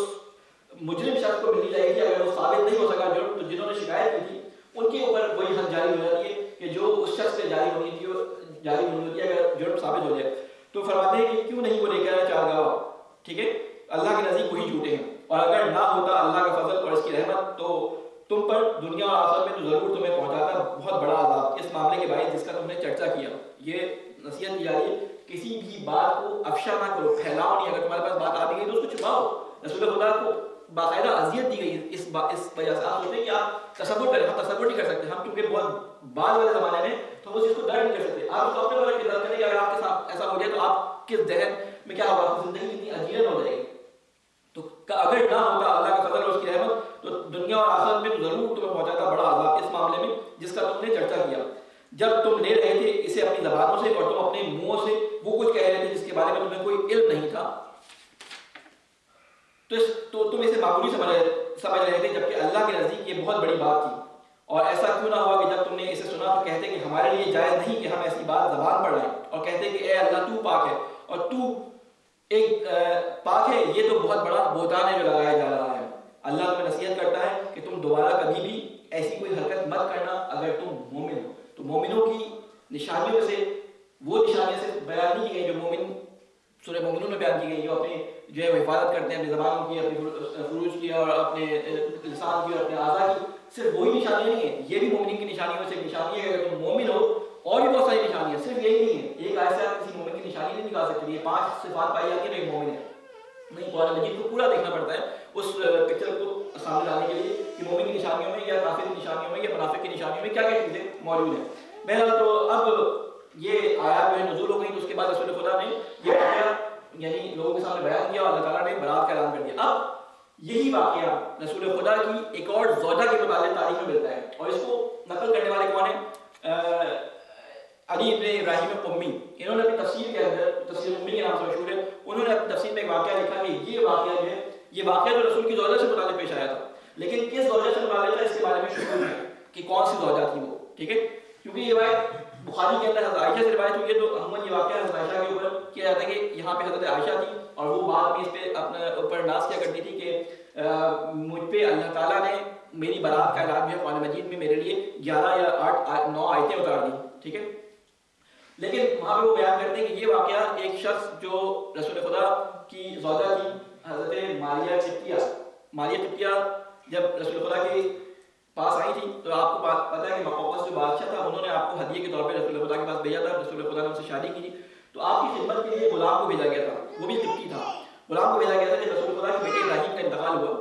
مجرم شخص کو ملنی چاہیے تھی اگر وہ ثابت نہیں ہو سکا جرم, تو جنہوں نے شکایت کی تھی ان کے اوپر وہی حد جاری ہو جاتی ہے کہ جو اس شخص پہ جاری ہونی تھی وہ جاری ہونی ہوتی ہے اگر جرم ثابت ہو جائے. تو فرماتے ہیں کہ کیوں نہیں وہ لے کر آئے 4 گواہ, ٹھیک ہے, اللہ کے نزدیک وہی جھوٹے ہیں. اور اگر نہ ہوتا اللہ کا فضل اور اس کی رحمت تو تم پر دنیا اور آخرت میں تو ضرور تمہیں پہنچاتا بہت بڑا عذاب اس معاملے کے باعث جس کا تم نے چرچا کیا. یہ نصیحت کی جا رہی ہے کسی بھی بات کو افشا نہ کرو, پھیلاؤ نہیں. اگر تمہارے پاس بات آ بھی گئی تو اس کو چھپاؤ. رسول خدا کو باقاعدہ اذیت دی گئی اس وجہ سے. آپ سوچتے ہیں کہ آپ تصور کریں, ہم تصور نہیں کر سکتے, ہم کیونکہ بہت بعد والے زمانے میں تو ہم اس چیز کو درد نہیں کر سکتے. آپ اس کو اپنے بارے میں درد کریں کہ اگر آپ کے ساتھ ایسا ہو جائے تو آپ کے ذہن میں کیا ہوگا, آپ کی زندگی کتنی اجیرت ہو جائے گی. تو اگر نہ ہوتا اللہ کا فضل اور اس کی رحمت تو دنیا اور آخرت میں تو ضرور تمہیں پہنچاتا بڑا عذاب اس معاملے میں جس کا تم نے چرچا کیا. جب تم لے رہے تھے اسے اپنی زبانوں سے اور تم اپنے منہوں سے وہ کچھ کہہ رہے تھے جس کے بارے میں تمہیں کوئی علم نہیں تھا, تو تم اسے معمولی سمجھ رہے تھے جبکہ اللہ کے نزدیک یہ بہت بڑی بات تھی. اور ایسا کیوں نہ ہوا کہ جب تم نے اسے سنا تو کہتے کہ ہمارے لیے جائز نہیں کہ ہم ایسی بات زبان پر لائیں, اور کہتے کہ اے اللہ تو پاک ہے اور تو ایک پاک ہے, یہ تو بہت بڑا بہتان ہے جو لگایا جا رہا ہے. اللہ تمہیں نصیحت جو اپنی جو ہے وہ حفاظت کرتے ہیں اپنی زبان کی, اپنی فروج کی اور اپنے لسان کی اور اپنے اعضاء کی, صرف وہی نشانیاں نہیں ہیں, یہ بھی مومن کی نشانیوں سے ایک نشانی ہے. اگر تم مومن ہو اور بھی بہت ساری نشانیاں, صرف یہی نہیں ہے, ایک ایسا آپ کسی مومن کی نشانی نہیں نکال سکتے یہ 5 صفات پائی جاتی ہیں تو ایک مومن ہے. نہیں, قرآن مجید کو پورا دیکھنا پڑتا ہے اس پکچر کو سامنے لانے کے لیے کہ مومن کی نشانیوں میں یا کافر کی نشانیوں میں یا منافق کی نشانیوں میں کیا کیا چیزیں موجود ہیں. بہرحال تو اب یہ آیات جو ہے نزول ہو گئی تو اس کے بعد رسول خدا نے یہ واقعہ یعنی لوگوں کے سامنے بیان کیا اور اللہ تعالیٰ نے برات کا اعلان کر دیا. اب یہی واقعہ رسول خدا کی ایک اور زوجہ کے متعلق تاریخ میں ملتا ہے اور اس کو نقل کرنے والے کون ہیں؟ علی ابن ابراہیم قمی. انہوں نے اپنی تفسیر کے اندر, تفسیر قمی کے نام سے مشہور ہے, انہوں نے اپنی تفسیر میں ایک واقعہ لکھا کہ یہ واقعہ جو ہے یہ واقعہ جو رسول کی زوجہ سے متعلق پیش آیا تھا, لیکن کس زوجہ سے متعلق تھا اس کے بارے میں شکوک ہے کہ کون سی زوجہ تھی وہ. ٹھیک ہے, کیونکہ یہ روایت بخاری کے اندر حضرت عائشہ سے روایت ہوئی ہے تو عموماً یہ واقعہ حضرت عائشہ کے اوپر کیا جاتا ہے کہ یہاں پہ حضرت عائشہ تھی اور وہ بعد میں اس پہ اپنے اوپر ناز کیا کرتی تھی کہ مجھ پہ اللہ تعالیٰ نے میری برات کا اعلان جو ہے قرآن مجید میں میرے لیے 11 یا 8 9 آیتیں اتار دی. ٹھیک ہے, لیکن وہاں پہ وہ بیان کرتے ہیں کہ یہ واقعہ ایک شخص جو رسول خدا کی زوجہ تھی حضرت ماریہ قبطیہ جب رسول خدا کے پاس آئی تھی تو آپ کو پتہ ہے کہ مقوقس جو بادشاہ تھا انہوں نے آپ کو ہدیے کے طور پہ رسول خدا کے پاس بھیجا تھا. رسول خدا نے ان سے شادی کی تھی تو آپ کی خدمت کے لیے غلام کو بھیجا گیا تھا, وہ بھی قبطی تھا. غلام کو بھیجا گیا تھا کہ رسول خدا کے بیٹے ابراہیم کا انتقال ہوا.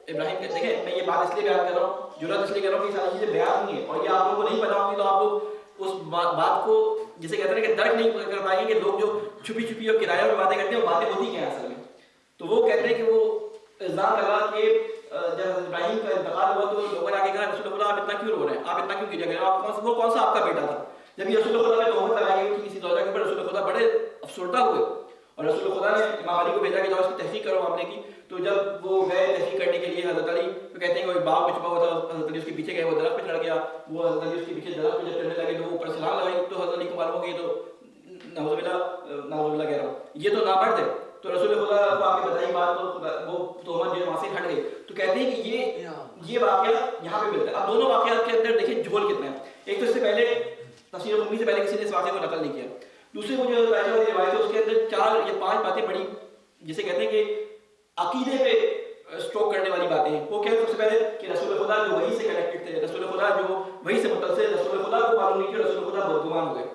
ابراہیم کے دیکھیں میں یہ بات اس لیے بیان کر رہا ہوں, جرات اس لیے کر رہا ہوں کہ یہ ساری چیزیں بیان ہوئی ہیں اور یہ آپ لوگوں کو نہیں پتا ہوں گی تو آپ لوگ اس بات کو جسے کہتے ہیں کہ درک نہیں کر پائیں گے کہ لوگ جو چھپی چھپی اور کرایہ میں باتیں کرتے ہیں وہ باتیں ہوتی کیا ہیں اصل میں. تو وہ کہتے ہیں کہ وہ الزام لگا کہ جب ابراہیم کا انتقال ہوا تو لوگوں نے آگے کہا رسول خدا آپ اتنا کیوں رو رہے ہیں, آپ اتنا کیوں گریا گئے, آپ وہ کون سا آپ کا بیٹا تھا. جب یہ رسول خدا نے تہمت لگائی کہ کسی زوجہ کے اوپر رسول خدا بڑے افسردہ ہوئے اور رسول خدا نے امام علی کو بھیجا کہ جاؤ اس کی تحقیق کرو معاملے کی. تو جب وہ گئے تحقیق کرنے کے لیے حضرت علی تو کہتے ہیں کہ وہ ایک باغ میں چھپا ہوا تھا, حضرت علی اس کے پیچھے گئے, وہ درخت پہ چڑھ گیا, وہ حضرت علی اس کے پیچھے درخت پہ جب چڑھنے لگے تو وہ اوپر سلام لگائی تو حضرت علی کو معلوم ہو گئی تو نعوذ باللہ کہہ رہا ہوں یہ تو نامرد ہے. تو رسول خدا کو آ کے بتائی بات تو وہ تہمت جو ہے وہاں سے ہٹ گئی. تو کہتے ہیں کہ یہ واقعہ یہاں پہ ملتا ہے. اب دونوں واقعات کے اندر دیکھیں جھول کتنا ہے. ایک تو اس سے پہلے تفسیر قمی سے پہلے کسی نے اس واقعے کو نقل نہیں کیا. دوسرے وہ جو عائشہ والی روایت ہے اس کے اندر 4 یا 5 باتیں بڑی جسے کہتے ہیں کہ عقیدے پہ اسٹروک کرنے والی باتیں ہیں. وہ کیا ہے؟ سب سے پہلے کہ رسول خدا جو وحی سے کنیکٹڈ تھے, رسول خدا جو وحی سے متصل, رسول خدا کو معلوم نہیں کہ رسول خدا بدگمان ہو گئے,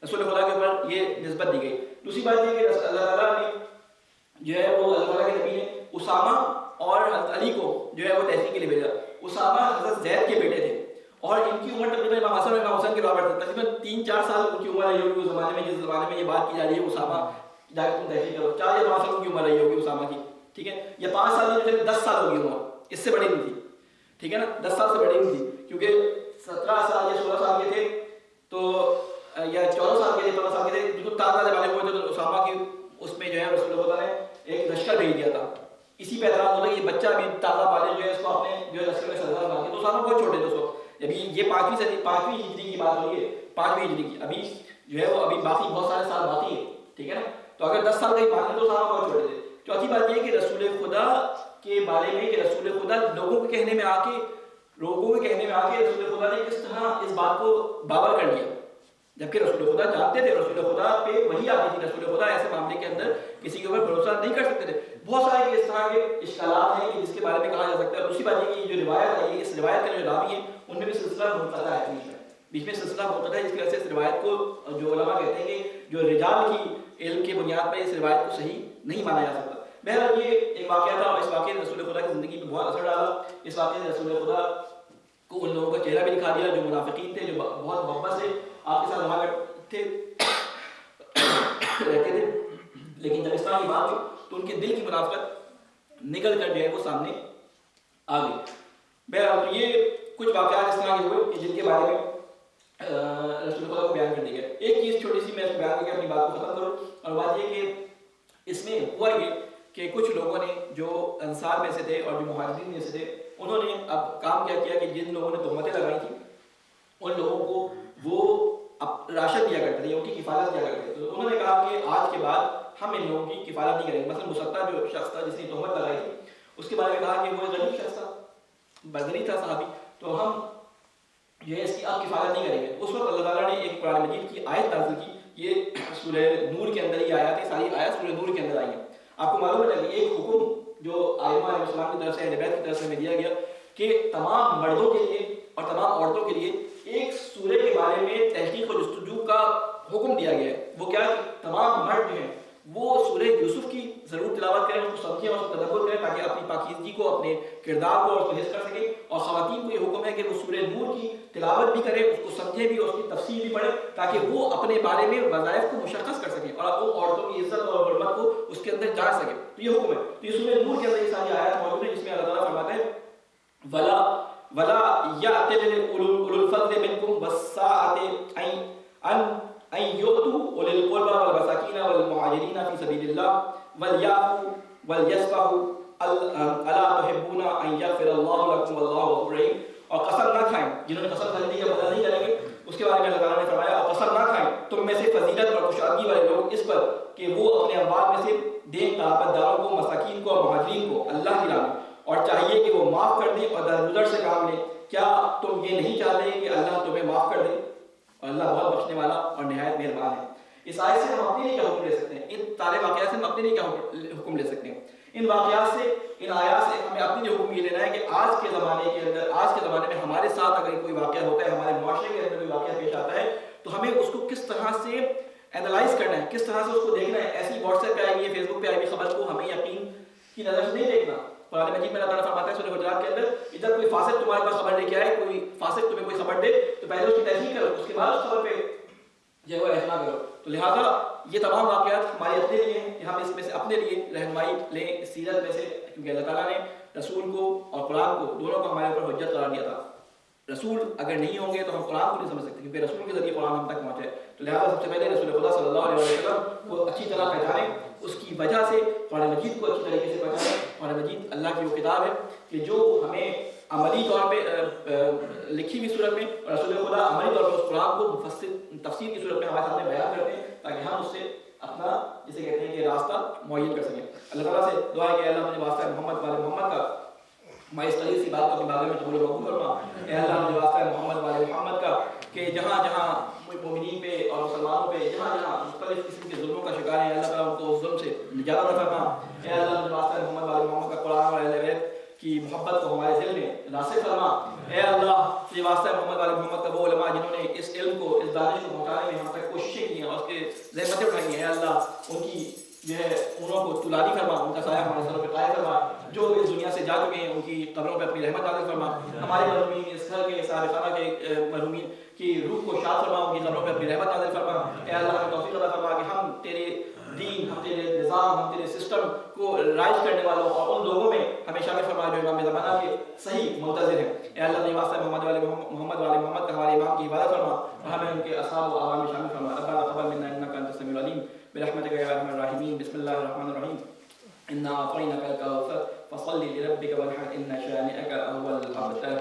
رسول خدا کے اوپر یہ نسبت دی گئی. دوسری بات یہ کہ اللہ تعالیٰ نے جو ہے وہ اللہ تعالیٰ کے نبی نے اسامہ اور حضرت علی کو جو ہے وہ تحقیق کے لیے بھیجا. اسامہ حضرت زید کے بیٹے تھے اور ان کی عمر تقریباً امام حسن اور امام حسین کے برابر تھی, تقریباً 3-4 سال ان کی عمر رہی ہوگی اس زمانے میں جس زمانے میں یہ بات کی جا رہی ہے. اسامہ جا کے تم تحقیق کرو, 4 یا 5 سال کی عمر رہی ہوگی اسامہ کی. ٹھیک ہے, یا 5 سال کی 10 سال ہوگی عمر, اس سے بڑی نہیں تھی. ٹھیک ہے نا, 10 سال سے بڑی نہیں تھی کیونکہ 17 سال یا 16 سال کے تھے تو یا 14 سال کے تھے, 15 سال کے تھے, بالکل تازہ والے ہوئے تھے. تو اسامہ کی اس میں جو ہے رسول خدا نے ایک لشکر بھیج دیا تھا. اسی پہ اعتراض ہوتا ہے کہ یہ بچہ بھی تازہ بالغ جو ہے اس کو اپنے جو ہے لشکر میں سردار بنا دیا. تو اسامہ بہت چھوٹے تھے اس وقت, ابھی یہ 5ویں ہجری کی بات ہو رہی ہے, 5ویں ہجری کی, ابھی جو ہے وہ ابھی باقی بہت سارے سال باقی ہے. ٹھیک ہے نا, تو اگر 10 سال کا ہی بات ہے تو اسامہ بہت چھوٹے تھے. چوتھی بات یہ کہ رسول خدا کے بارے میں کہ رسول خدا لوگوں کے کہنے میں آ کے رسول خدا نے کس طرح اس بات کو باور کر لیا, جبکہ رسول خدا جانتے تھے, رسول خدا پہ وہی آتی تھی, رسول خدا ایسے معاملے کے اندر کسی کے اوپر بھروسہ نہیں کر سکتے تھے. بہت سارے اس طرح کے اشکالات ہیں کہ جس کے بارے میں کہا جا سکتا ہے. دوسری بات یہ کہ جو روایت ہے, اس روایت کا جو راوی ہے ان میں بھی سلسلہ منقطع ہے, بیچ میں سلسلہ منقطع ہے, جس کی وجہ سے اس روایت کو جو علماء کہتے ہیں کہ جو رجال کی علم کے بنیاد پر اس روایت کو صحیح نہیں مانا جا سکتا. بہرحال یہ ایک واقعہ تھا اور اس واقعے نے رسول خدا کی زندگی پہ بہت اثر ڈالا. اس واقعے نے رسول خدا کو ان لوگوں کا چہرہ بھی دکھا دیا جو منافقین تھے, جو بہت محبت سے آپ کے ساتھ رہا کرتے رہتے تھے, لیکن جب اس طرح کی بات ہوئی تو ان کے دل کی منافقت نکل کر جو ہے وہ سامنے آ گئی. بہرحال یہ کچھ واقعات اس طرح کے ہوئے کہ جن کے بارے میں رسول خدا کو بیان کر دیا گیا. ایک چیز چھوٹی سی میں اس کو بیان کر کے اپنی بات کو ختم کروں, اور بات یہ کہ اس میں ہوا یہ کہ کچھ لوگوں نے جو انصار میں سے تھے اور جو مہاجرین میں سے تھے, انہوں نے اب کام کیا کہ جن لوگوں نے تہمتیں لگائی تھیں ان لوگوں کو وہ راشن دیا کرتے تھے, ان کی کفالت کیا کرتے تھے. تو انہوں نے کہا کہ آج کے بعد ہم ان لوگوں کی کفالت نہیں کریں گے. مثلا مسطح جو شخص تھا جس نے تہمت لگائی تھی, اس کے بارے میں کہا کہ وہ غریب شخص تھا, بدنی تھا صحابی, تو ہم جو ہے اس کی آپ کفالت نہیں کریں گے. اس وقت اللہ تعالیٰ نے ایک قرآن مجید کی آیت نازل کی, یہ سورہ نور کے اندر ہی آیات ہے, ساری آیات سورہ نور کے اندر آئی ہیں. آپ کو معلوم ہے کہ ایک حکم جو ائمہ علیہ السلام کی طرف سے اہل بیت کی طرف سے ہمیں دیا گیا کہ تمام مردوں کے لیے اور تمام عورتوں کے لیے ایک سورہ کے بارے میں تحقیق و جستجو کا حکم دیا گیا ہے. وہ کیا کہ تمام مرد جو ہیں وہ سورہ یوسف کی ضرور تلاوت کریں, اس کو سمجھیں اور اس کو تدبر کریں تاکہ اپنی پاکیزگی کو, اپنے کردار کو اور اس کو حفظ کر سکیں. اور خواتین کو یہ حکم ہے کہ وہ سورہ نور کی تلاوت بھی کریں, اس کو سمجھیں بھی اور اس کی تفسیر بھی پڑھیں تاکہ وہ اپنے بارے میں وظائف کو مشخص کر سکیں اور وہ عورتوں کی عزت اور حرمت کو اس کے اندر جان سکیں. تو یہ حکم ہے. تو یہ سورہ نور کے اندر یہ ساری آیات موجود ہیں جس میں اللہ تعالیٰ فرماتے ہیں ولا يأتل أولو الفضل منكم والسعة أن يؤتوا أولي القربى والمساكين والمهاجرين في سبيل الله وليعفوا وليصفحوا ألا تحبون أن يغفر الله لكم والله غفور رحيم. اور قسم نہ کھائیں, جنہوں نے قسم کھانے کی بدلا نہیں کریں گے اس کے بارے میں اللہ تعالیٰ نے فرمایا اور قسم نہ کھائیں تم میں سے فضیلت اور خوشادگی والے لوگ اس پر کہ وہ اپنے اموال میں سے دیں قرابت داروں کو, مساکین کو اور مہاجرین کو اللہ کی راہ میں, اور چاہیے کہ وہ معاف کر دیں اور درگزر سے کام لیں. کیا تم یہ نہیں چاہتے کہ اللہ تمہیں معاف کر دے؟ اور اللہ بہت بخشنے والا اور نہایت مہربان ہے. اس آیت سے ہم اپنے لیے کیا حکم لے سکتے ہیں؟ ان سارے واقعات سے ہم اپنے لیے کیا حکم لے سکتے ہیں؟ ان واقعات سے, ان آیات سے ہمیں اپنے لیے حکم یہ لینا ہے کہ آج کے زمانے کے اندر, آج کے زمانے میں ہمارے ساتھ اگر کوئی واقعہ ہوتا ہے, ہمارے معاشرے کے اندر کوئی واقعہ پیش آتا ہے تو ہمیں اس کو کس طرح سے اینالائز کرنا ہے, کس طرح سے اس کو دیکھنا ہے. ایسی واٹس ایپ پہ آئی ہوئی, فیس بک پہ آئی ہوئی خبر کو ہمیں یقین کی نظر سے نہیں دیکھنا. قرآن مجید میں اللہ تعالیٰ فرماتا ہے سورہ حجرات کے اندر کہ جب کوئی فاسق تمہارے پاس خبر لے کے آئے, کوئی فاسق تمہیں کوئی خبر دے تو پہلے اس کی تحقیق کرو, اس کے بعد اس خبر پہ جو ہے وہ اعتماد کرو. تو لہٰذا یہ تمام واقعات ہمارے اپنے لیے ہیں کہ ہم اس میں سے اپنے لیے رہنمائی لیں اس سیرت میں سے, کیونکہ اللہ تعالیٰ نے رسول کو اور قرآن کو دونوں کو ہمارے اوپر حجت قرار دیا تھا. رسول اگر نہیں ہوں گے تو ہم قرآن کو نہیں سمجھ سکتے کیونکہ رسول کے ذریعے قرآن ہم تک پہنچا ہے. تو لہٰذا سب سے پہلے رسول خدا صلی اللہ علیہ وسلم کو اچھی طرح پہچانیں, اس کی وجہ سے قرآن مجید کو اچھی طریقے سے پہچانیں. قرآن مجید اللہ کی وہ کتاب ہے کہ جو ہمیں عملی طور پہ لکھی ہوئی صورت میں, اور رسول خدا عملی طور پہ اس قرآن کو تفسیر کی صورت میں ہمارے سامنے بیان کرتے ہیں تاکہ ہم اس سے اپنا جسے کہتے ہیں کہ راستہ معین کر سکیں. اللہ تعالیٰ سے دعا ہے کہ اللہ مجھے واسطہ محمد والے محمد کا میں اس طریقے سے بات کو اپنے بارے میں قبول و مقبول فرما. اے اللہ مجھے واسطہ محمد والے محمد کا کہ جہاں جہاں مومنین پہ اور مسلمانوں پہ جہاں جہاں مختلف قسم کے ظلموں کا شکار ہیں, اللہ تعالیٰ ان کو اس ظلم سے نجات عطا فرما. اے اللہ مجھے واسطہ محمد والے محمد کا قرآن اور اہل بیت کی محبت کو ہمارے دل میں راسخ فرما. اے اللہ مجھے واسطہ محمد والے محمد کا وہ علماء جنہوں نے اس علم کو, اس دانش کو پہنچانے میں ہم تک کوششیں کی ہیں اور اس کے زحمتیں اٹھائی ہیں, اے اللہ ان کی جو ہے عمروں کو طولانی فرما, ان کا سایہ ہمارے سروں پہ قائم فرما. جو اس دنیا سے جا چکے ہیں ان کی قبروں پہ اپنی رحمت نازل فرما. ہمارے مرحومین, اس گھر کے صاحبانہ کے مرحومین کی روح کو شاد فرما, ان کی قبروں پہ اپنی رحمت نازل فرما. اے اللہ ہمیں توفیق عطا فرما کہ ہم تیرے دین, ہم تیرے نظام, ہم تیرے سسٹم کو رائج کرنے والوں اور ان لوگوں میں ہمیں شامل فرما جو امام زمانہ کے صحیح منتظر ہیں. اے اللہ نے واسطہ محمد والے محمد کا ہمارے امام کی عبادت فرما اور ہمیں ان کے اصحاب و اعوام میں شامل فرما. ربنا تقبل منا انك انت السميع العليم برحمتك يا ارحم الراحمين. بسم الله الرحمن الرحيم. انا اعطيناك الكوثر فصل لربك وانحر ان شانئك هو الابتر.